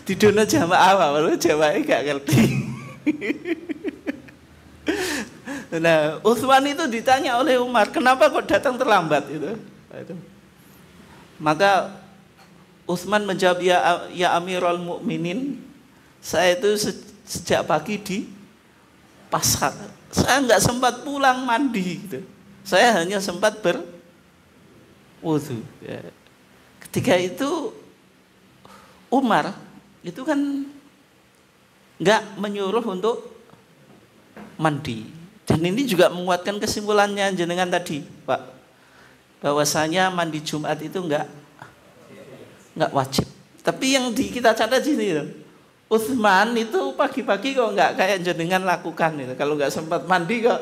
Diduno jamaah Pak, walau jamaahnya gak ngerti. Nah, Utsman itu ditanya oleh Umar, kenapa kok datang terlambat itu? Maka Utsman menjawab, ya Amirul Mukminin, saya itu sejak pagi di pasar. Saya nggak sempat pulang mandi gitu. Saya hanya sempat berwudu. Ya. Ketika itu Umar itu kan nggak menyuruh untuk mandi. Dan ini juga menguatkan kesimpulannya jenengan tadi, Pak, bahwasanya mandi Jumat itu nggak wajib. Tapi yang kita catat di sini, Utsman itu pagi-pagi kok nggak kayak jenengan lakukan itu. Kalau nggak sempat mandi kok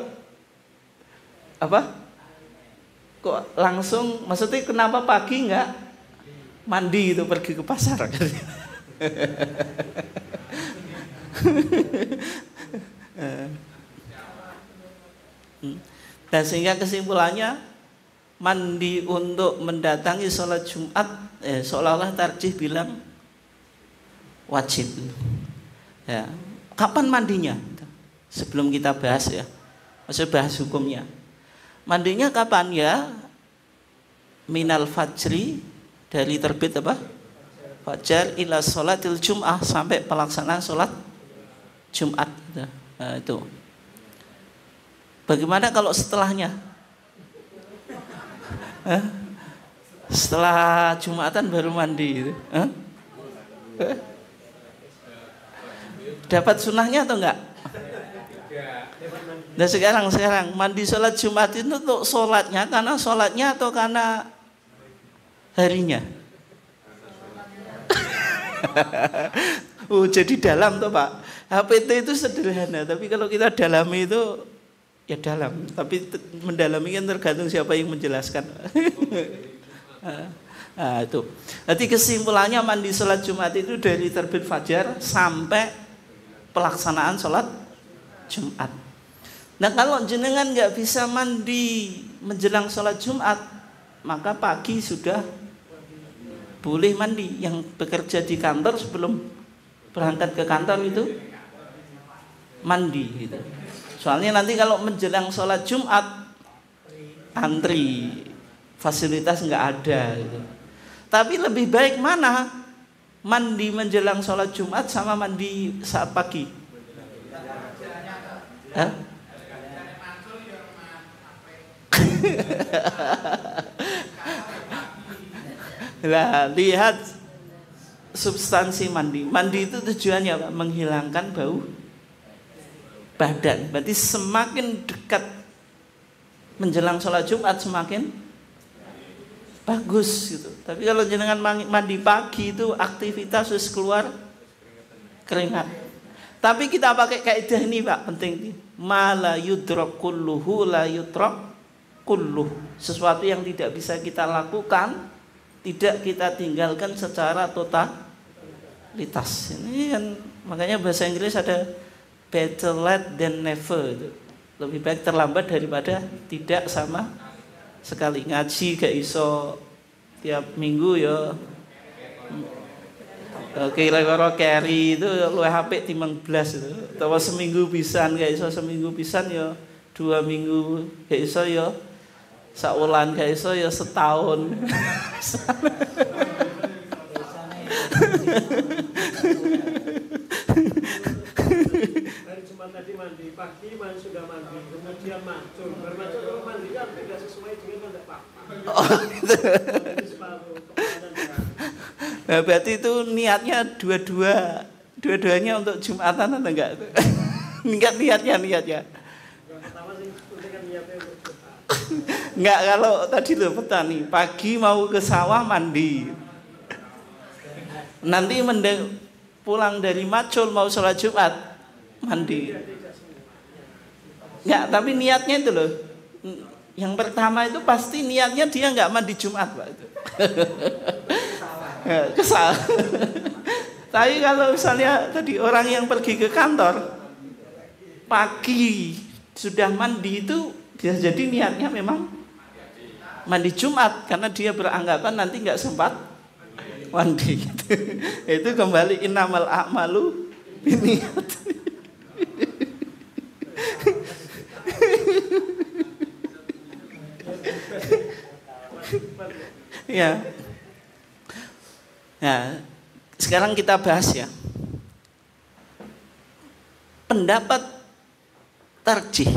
kok langsung, maksudnya kenapa pagi nggak mandi itu pergi ke pasar? Dan sehingga kesimpulannya mandi untuk mendatangi sholat Jumat seolah-olah tarjih bilang wajib. Ya. Kapan mandinya? Sebelum kita bahas ya, maksud bahas hukumnya. Mandinya kapan ya? Minal fajri, dari terbit apa? Fajar ila sholatil Jum'ah, sampai pelaksanaan sholat Jumat. Nah, itu. Bagaimana kalau setelahnya? Setelah Jumatan baru mandi. Dapat sunnahnya atau enggak? Nah sekarang mandi sholat Jumat itu untuk sholatnya, karena sholatnya atau karena harinya? Jadi dalam tuh Pak. HPT itu sederhana, tapi kalau kita dalami itu Ya dalam, tapi mendalami kan tergantung siapa yang menjelaskan. Nah, itu. Jadi kesimpulannya mandi sholat Jumat itu dari terbit fajar sampai pelaksanaan sholat Jumat. Nah kalau jenengan nggak bisa mandi menjelang sholat Jumat, maka pagi sudah boleh mandi. Yang bekerja di kantor sebelum berangkat ke kantor itu mandi gitu. Soalnya nanti kalau menjelang sholat Jumat antri, fasilitas nggak ada gitu. Tapi lebih baik mana? Mandi menjelang sholat Jumat sama mandi saat pagi? Hah? Nah, lihat substansi mandi. Mandi itu tujuannya apa? Menghilangkan bau badan. Berarti semakin dekat menjelang sholat Jumat semakin bagus gitu. Tapi kalau jenengan mandi pagi itu aktivitas terus keluar keringat. Tapi kita pakai kaidah ini Pak, penting ini. Ma la yudrak kulluhu la yudrak kulluh. Sesuatu yang tidak bisa kita lakukan, tidak kita tinggalkan secara totalitas. Ini kan makanya bahasa Inggris ada better late than never itu. Lebih baik terlambat daripada tidak sama sekali. Ngaji gak iso tiap minggu ya kira-kira carry itu luwih apik timbang blas itu. Atau seminggu pisan gak iso seminggu pisan ya 2 minggu gak iso ya saulan gak iso ya setahun. Hari Jumat tadi mandi, pagi sudah mandi, kemudian macul. Bermacul mandi kan tidak sesuai dengan tanda Pak. Nah, berarti itu niatnya dua-duanya untuk Jumatan atau enggak? Niatnya. Yang pertama sih kan niatnya untuk Jumat. Enggak, kalau tadi loh petani pagi mau ke sawah mandi. Nanti pulang dari macul mau sholat Jumat mandi. Ya, tapi niatnya itu loh. Yang pertama itu pasti niatnya dia nggak mandi Jumat Pak itu. Kesal. Tapi kalau misalnya tadi orang yang pergi ke kantor pagi sudah mandi itu bisa jadi niatnya memang mandi Jumat karena dia beranggapan nanti nggak sempat mandi. Itu kembali innamal a'malu binniyat. Ya. Nah, sekarang kita bahas ya. Pendapat tarjih.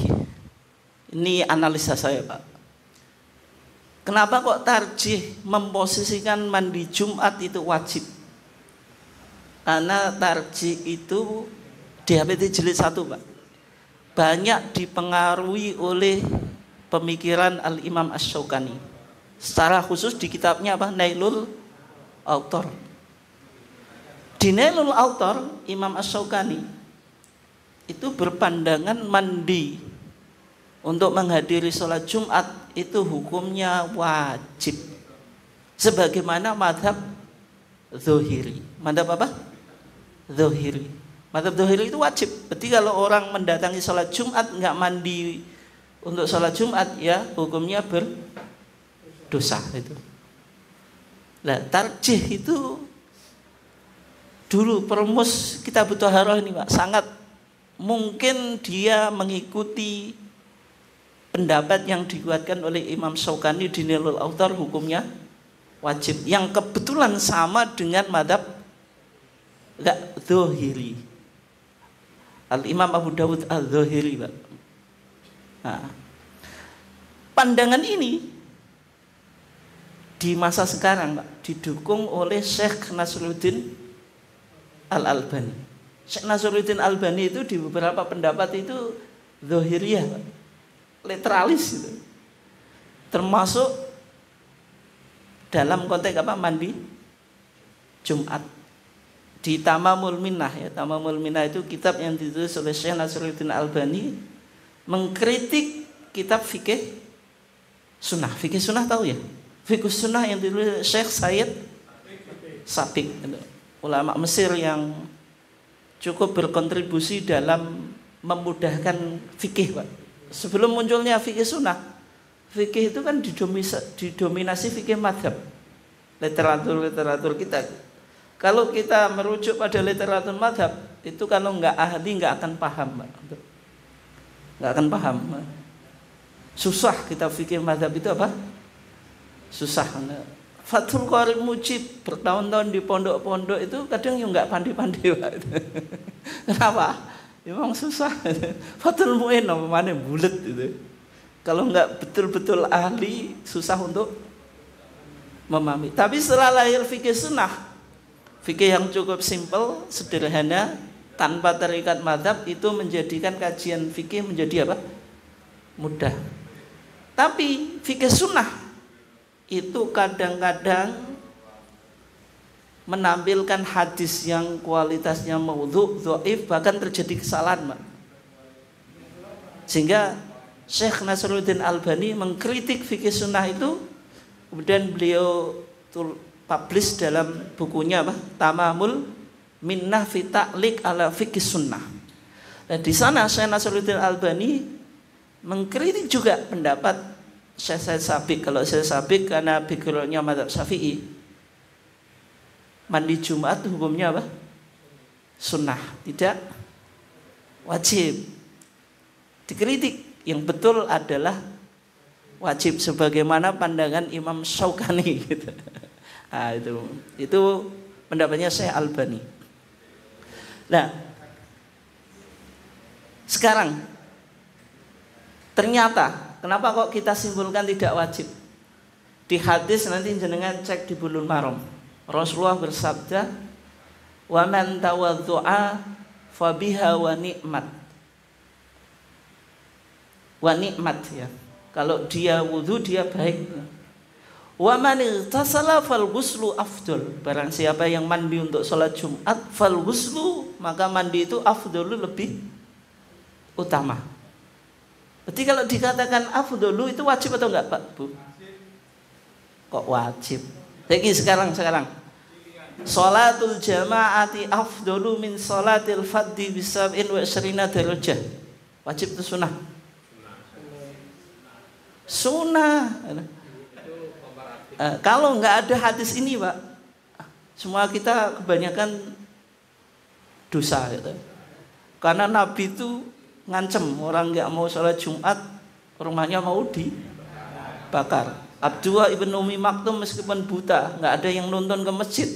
Ini analisa saya, Pak. Kenapa kok tarjih memposisikan mandi Jumat itu wajib? Karena tarjih itu di HPT jilid 1, Pak. Banyak dipengaruhi oleh pemikiran Al-Imam Asy-Syaukani. Secara khusus di kitabnya apa? Nailul Autor. Di Nailul Autor, Imam Asy-Syaukani itu berpandangan mandi untuk menghadiri sholat Jumat itu hukumnya wajib. Sebagaimana madhab Dzohiri. Madhab apa? Dzohiri. Madhab Dzohiri itu wajib. Berarti kalau orang mendatangi sholat Jumat nggak mandi untuk sholat Jumat, ya hukumnya berdosa itu. Nah, tarjih itu dulu perumus Kitab Thaharah ini Pak, sangat mungkin dia mengikuti pendapat yang dikuatkan oleh Imam Syaukani di Nailul Autar, hukumnya wajib, yang kebetulan sama dengan madhab Dzohiri. Al-Imam Abu Dawud Al-Dzohiri, Pak. Nah, pandangan ini di masa sekarang Pak didukung oleh Syekh Nasruddin Al-Albani. Syekh Nasruddin Al-Albani itu di beberapa pendapat itu Dzohiriyah, Pak. Literalis itu. Termasuk dalam konteks apa? Mandi Jumat. Di Tamamul Minnah ya. Tamamul Minnah itu kitab yang ditulis oleh Syekh Nasruddin Al-Albani mengkritik kitab fikih sunnah. Fikih sunnah tahu ya? Fikih sunnah yang ditulis Syekh Said Sabiq, ulama Mesir yang cukup berkontribusi dalam memudahkan fikih, Pak. Sebelum munculnya fikih sunnah, fikih itu kan didominasi fikih madhab, literatur kita. Kalau kita merujuk pada literatur madhab, itu kalau nggak ahli nggak akan paham, Pak. Nggak akan paham. Susah kita fikih madhab itu apa? Susah. Fathul Qorib Mujib bertahun-tahun di pondok-pondok itu kadang yang nggak pandai-pandai, Pak. Kenapa? Memang susah. Fathul Mu'in mana bulat itu. Kalau nggak betul-betul ahli, susah untuk memahami. Tapi setelah lahir fikih sunnah, fikih yang cukup simpel, sederhana, tanpa terikat mazhab, itu menjadikan kajian fikih menjadi apa? Mudah. Tapi fikih sunnah itu kadang-kadang menampilkan hadis yang kualitasnya maudhu, dhaif, bahkan terjadi kesalahan, Pak. Sehingga Syekh Nasruddin Albani mengkritik fikih sunnah itu, kemudian beliau publish dalam bukunya apa? Tamamul Minnah fi Ta'liq ala Fikih Sunnah. Dan di sana Syekh Nasruddin Albani mengkritik juga pendapat Syekh Said Sabiq. Kalau Syekh Sabiq karena backgroundnya mazhab Syafi'i, mandi Jumat hukumnya apa? Sunnah, tidak wajib. Dikritik, yang betul adalah wajib sebagaimana pandangan Imam Syaukani gitu. Nah, itu pendapatnya Syekh Albani. Nah, sekarang ternyata kenapa kok kita simpulkan tidak wajib? Di hadis nanti jenengan cek di Bulughul Maram. Rasulullah bersabda, "Wa man tawaddu'a fa biha wa ni'mat." Wa ni'mat ya. Kalau dia wudu dia baik. Wa man igtasala fal ghuslu afdal. Barang siapa yang mandi untuk salat Jumat, fal ghuslu, maka mandi itu afdalu, lebih utama. Berarti kalau dikatakan afdalu itu wajib atau enggak, Pak, Bu? Kok wajib? Jadi sekarang Sholatul jama'ati afdalu min sholatil fadhi bisab'in wa isyrina darajah. Wajib itu sunnah? Sunnah. Kalau nggak ada hadis ini, Pak, semua kita kebanyakan dosa gitu. Karena Nabi itu ngancem orang nggak mau sholat Jumat, rumahnya mau dibakar. Abdullah ibn Umi Maktum meskipun buta, nggak ada yang nonton ke masjid.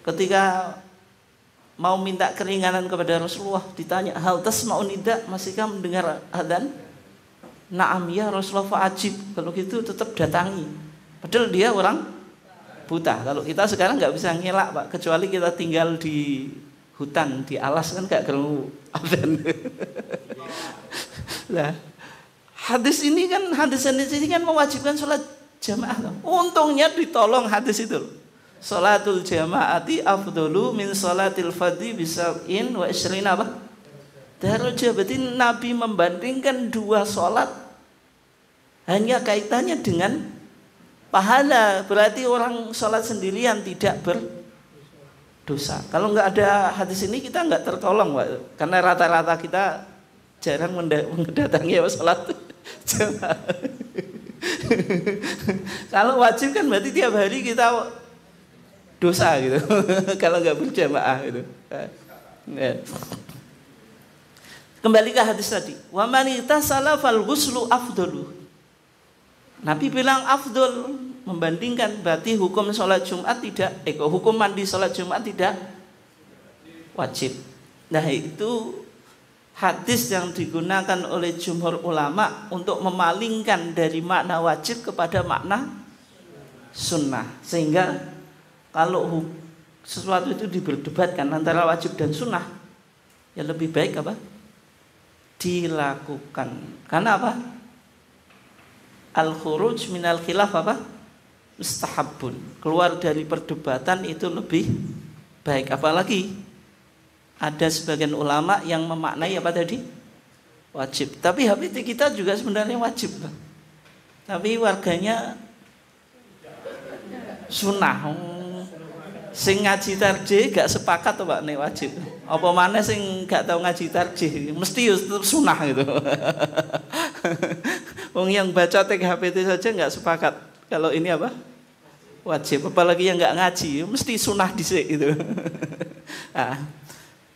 Ketika mau minta keringanan kepada Rasulullah, ditanya, hal tasma'un nida, masihkah mendengar adzan? Naam ya Rasulullah, fa'ajib. Kalau gitu tetap datangi. Padahal dia orang buta. Kalau kita sekarang nggak bisa ngelak, Pak, kecuali kita tinggal di hutan, di alas kan nggak perlu adzan. Nah, hadis ini kan mewajibkan sholat jamaah. Untungnya ditolong hadis itu. Sholatul jama'ati afdalu min sholatil fadhi bisab'in wa isyrina apa? Darajah. Berarti Nabi membandingkan dua sholat hanya kaitannya dengan pahala. Berarti orang sholat sendirian tidak berdosa. Kalau nggak ada hadis ini kita nggak tertolong, Pak. Karena rata-rata kita jarang mendatangi sholat jamaah. Kalau wajib kan berarti tiap hari kita dosa gitu. Kalau nggak berjamaah gitu. Kembali ke hadis tadi. Wa man ightasala fal ghuslu afdalu. Nabi bilang afdal, membandingkan, berarti hukum sholat Jumat tidak, hukum mandi sholat Jumat tidak wajib. Nah, itu hadis yang digunakan oleh jumhur ulama untuk memalingkan dari makna wajib kepada makna sunnah. Sehingga kalau sesuatu itu diperdebatkan antara wajib dan sunnah, ya lebih baik apa? Dilakukan. Karena apa? Al-khuruj minal khilaf apa? Mustahabun. Keluar dari perdebatan itu lebih baik. Apalagi ada sebagian ulama yang memaknai apa tadi? wajib. Tapi HPT kita juga sebenarnya wajib, Pak. Tapi warganya sunah. Sing ngaji tarjih gak sepakat tuh Pak nek wajib. Apa maneh sing gak tahu ngaji tarjih mesti tetap sunah gitu. Wong yang baca TKHPT saja gak sepakat kalau ini apa? Wajib. Apalagi yang gak ngaji mesti sunah dhisik gitu. Nah,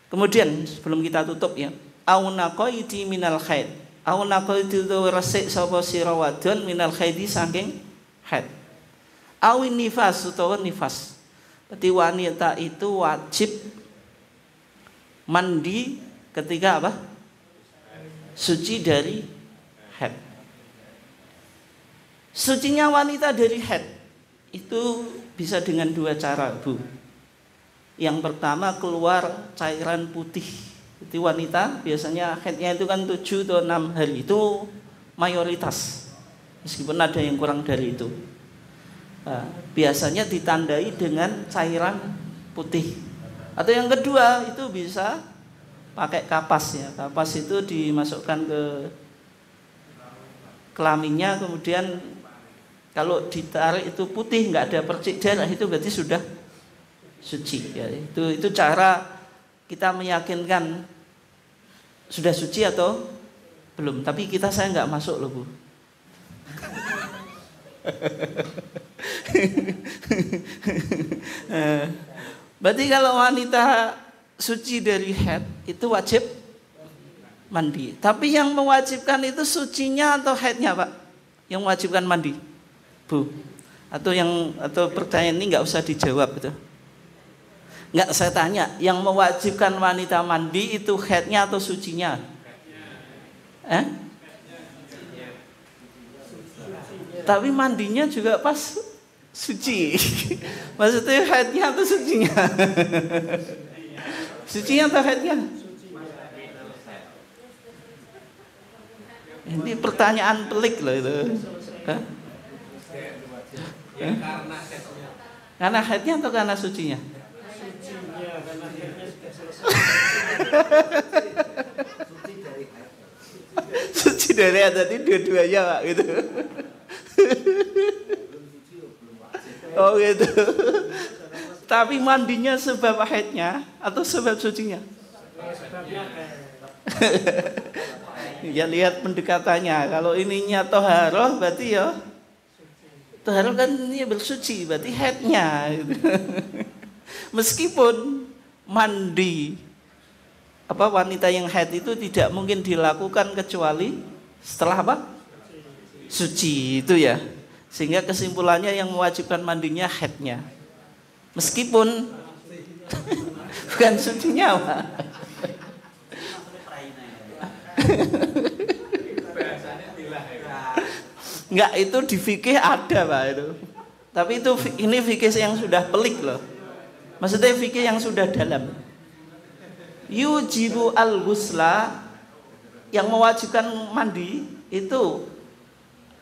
kemudian sebelum kita tutup ya, aunaqaiti minal haid. Aunaqaiti itu resik sapa sira wadon minal haidi saking haid. Awin nifas utawa nifas. Berarti wanita itu wajib mandi ketika apa? Suci dari haid. Sucinya wanita dari haid itu bisa dengan dua cara, Bu. Yang pertama keluar cairan putih. Jadi wanita biasanya haidnya itu kan 7 atau 6 hari itu mayoritas. Meskipun ada yang kurang dari itu. Nah, biasanya ditandai dengan cairan putih. Atau yang kedua itu bisa pakai kapas ya. Kapas itu dimasukkan ke kelaminnya, kemudian kalau ditarik itu putih, nggak ada percik darah, itu berarti sudah suci ya. Itu cara kita meyakinkan sudah suci atau belum. Tapi saya nggak masuk loh, Bu. Berarti kalau wanita suci dari haid itu wajib mandi. Tapi yang mewajibkan itu sucinya atau haidnya, Pak? Yang mewajibkan mandi, Bu? Atau pertanyaan ini nggak usah dijawab itu. Nggak, saya tanya, yang mewajibkan wanita mandi itu haidnya atau sucinya? Tapi mandinya juga pas suci. Maksudnya haidnya atau sucinya? Sucinya atau haidnya? Ini pertanyaan pelik loh itu. Karena haidnya atau karena sucinya? Suci dari haid, tadi dua-duanya Pak gitu. Oh gitu. Tapi mandinya sebab haidnya atau sebab sucinya? Ya lihat pendekatannya. Kalau ininya toharoh berarti ya toharoh kan ini bersuci, berarti haidnya gitu. Meskipun mandi wanita yang haid itu tidak mungkin dilakukan kecuali setelah apa? Suci itu ya. Sehingga kesimpulannya yang mewajibkan mandinya haidnya. Meskipun bukan sucinya, Pak. Enggak, itu di fikih ada, Pak itu. Tapi ini fikih yang sudah pelik loh. Maksudnya fikih yang sudah dalam. Yujibu al-ghusla, yang mewajibkan mandi itu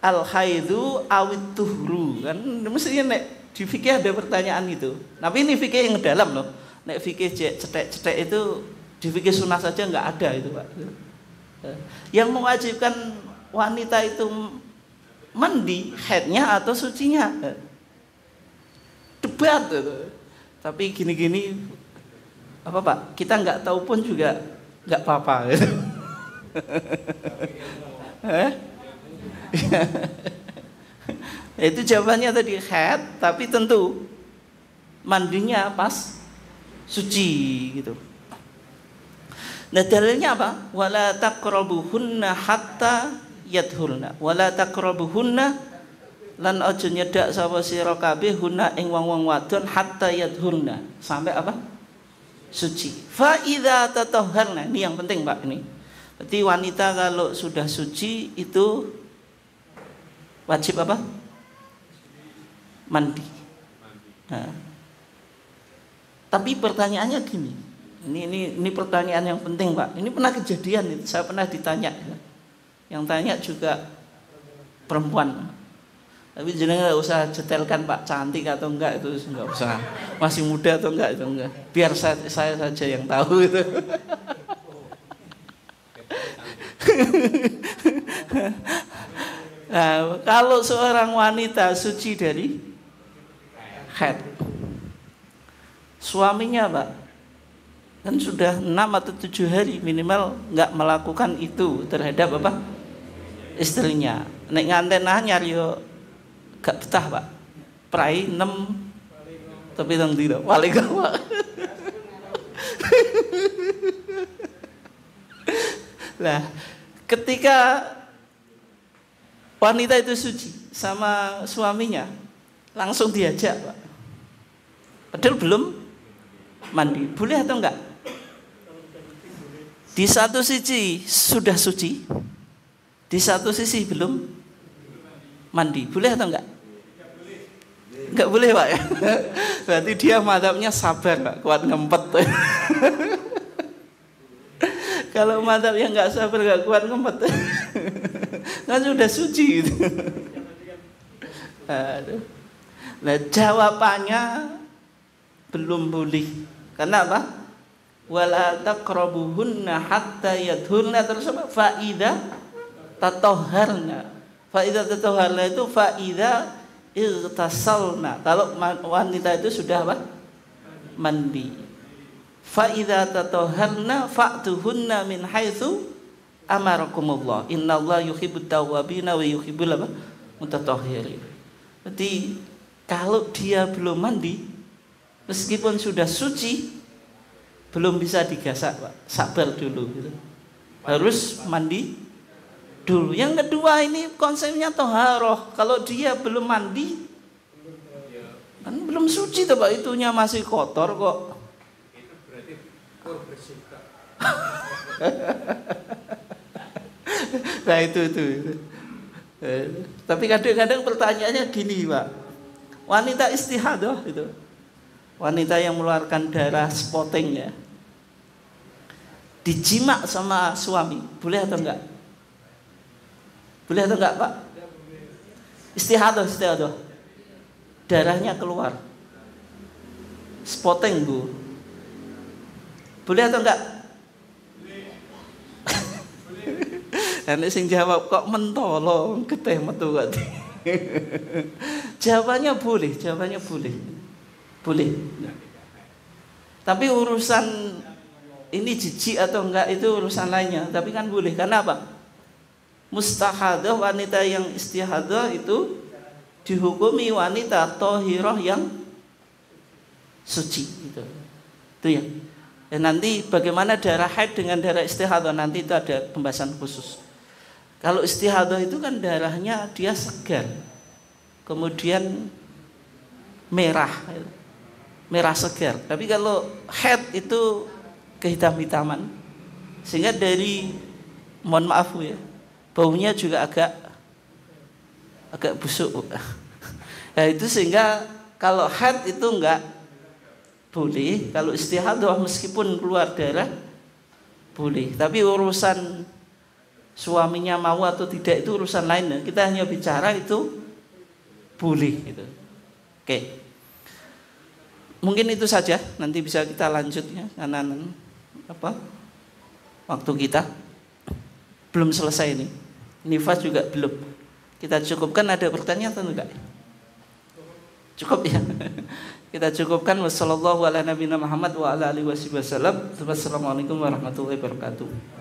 al-haidu awit tuhru, kan mestinya nek di fikih ada pertanyaan itu. Tapi ini fikih yang dalam loh. Nek fikih cetek-cetek itu di fikih sunnah saja nggak ada itu, Pak. Yang mewajibkan wanita itu mandi haidnya atau sucinya, debat itu. Tapi gini-gini apa Pak? Kita nggak tahu pun juga nggak apa-apa. Itu jawabannya tadi haid, tapi tentu mandinya pas suci gitu. Nah dalilnya apa? Wala taqrabuhunna hatta yadhurna. Wala taqrabuhunna, lan aja nyedak sapa sira kabeh hunna ing wong-wong wadon hatta yadhurna, sampai apa? Suci. Fa idza tatahharna, ini yang penting Pak ini. Berarti wanita kalau sudah suci itu wajib apa? Mandi. Nah. Tapi pertanyaannya gini. Ini pertanyaan yang penting, Pak. Ini pernah kejadian itu, saya pernah ditanya. Yang tanya juga perempuan. Tapi jenengan nggak usah jetelkan Pak cantik atau enggak, itu nggak usah. Masih muda atau enggak itu enggak. Biar saya saja yang tahu itu. Nah, kalau seorang wanita suci dari haid, suaminya Pak kan sudah 6 atau 7 hari minimal nggak melakukan itu terhadap apa istrinya. Nek nganten anyar yo gak betah Pak. Prai 6 tapi tang tidak paling gawak. Nah, ketika wanita itu suci sama suaminya, langsung diajak Pak. Padahal belum mandi, boleh atau enggak? Di satu sisi sudah suci, di satu sisi belum mandi, boleh atau enggak? Enggak boleh Pak ya. Berarti dia madhabnya sabar Pak, kuat ngempet. Kalau madhab yang enggak sabar, enggak kuat ngempet, kan sudah suci gitu. Aduh. Nah, jawabannya belum boleh. Karena apa? Wala taqrabuhunna hatta yadhurna, terus apa? Faida tatahharna. Faida tatahharna itu faida irtasalna. Kalau wanita itu sudah apa? Mandi. Faida tatahharna fa'tuhunna min haitsu amarakumullah. Innallaha yuhibbut tawwabina wa yuhibbul mutatahhirin. Jadi kalau dia belum mandi, meskipun sudah suci, belum bisa digasak Pak. Sabar dulu gitu. Harus mandi dulu. Yang kedua ini konsepnya toharoh. Kalau dia belum mandi, kan belum suci tuh Pak, itunya masih kotor kok. Itu berarti bersihkan. Nah itu. Tapi kadang-kadang pertanyaannya gini Pak, wanita istihadah itu, wanita yang mengeluarkan darah spotting ya, dijima sama suami, boleh atau enggak? Boleh atau enggak Pak? Istihadah, darahnya keluar, spotting Bu, boleh atau enggak? Nek sing jawab kok mentolo getih metu kok. Jawabannya boleh. Boleh. Tapi urusan ini jijik atau enggak itu urusan lainnya, tapi kan boleh. Karena apa? Mustahadah, wanita yang istihadah itu dihukumi wanita thahirah yang suci gitu. Itu ya. Dan nanti bagaimana darah haid dengan darah istihadah, nanti itu ada pembahasan khusus. Kalau istihadah itu kan darahnya dia segar, kemudian merah segar. Tapi kalau haid itu kehitam-hitaman, sehingga dari, mohon maaf ya, baunya juga agak busuk. Nah itu sehingga kalau haid itu enggak boleh, kalau istihadah meskipun keluar darah boleh. Tapi urusan suaminya mau atau tidak itu urusan lain. Kita hanya bicara itu boleh gitu. Oke. Mungkin itu saja. Nanti bisa kita lanjut ya, karena waktu kita belum selesai ini. Nifas juga belum. Kita cukupkan, ada pertanyaan atau enggak? Cukup ya. Kita cukupkan. Wassallallahu ala nabiyina Muhammad wa ala alihi wasallam. Wassalamualaikum warahmatullahi wabarakatuh.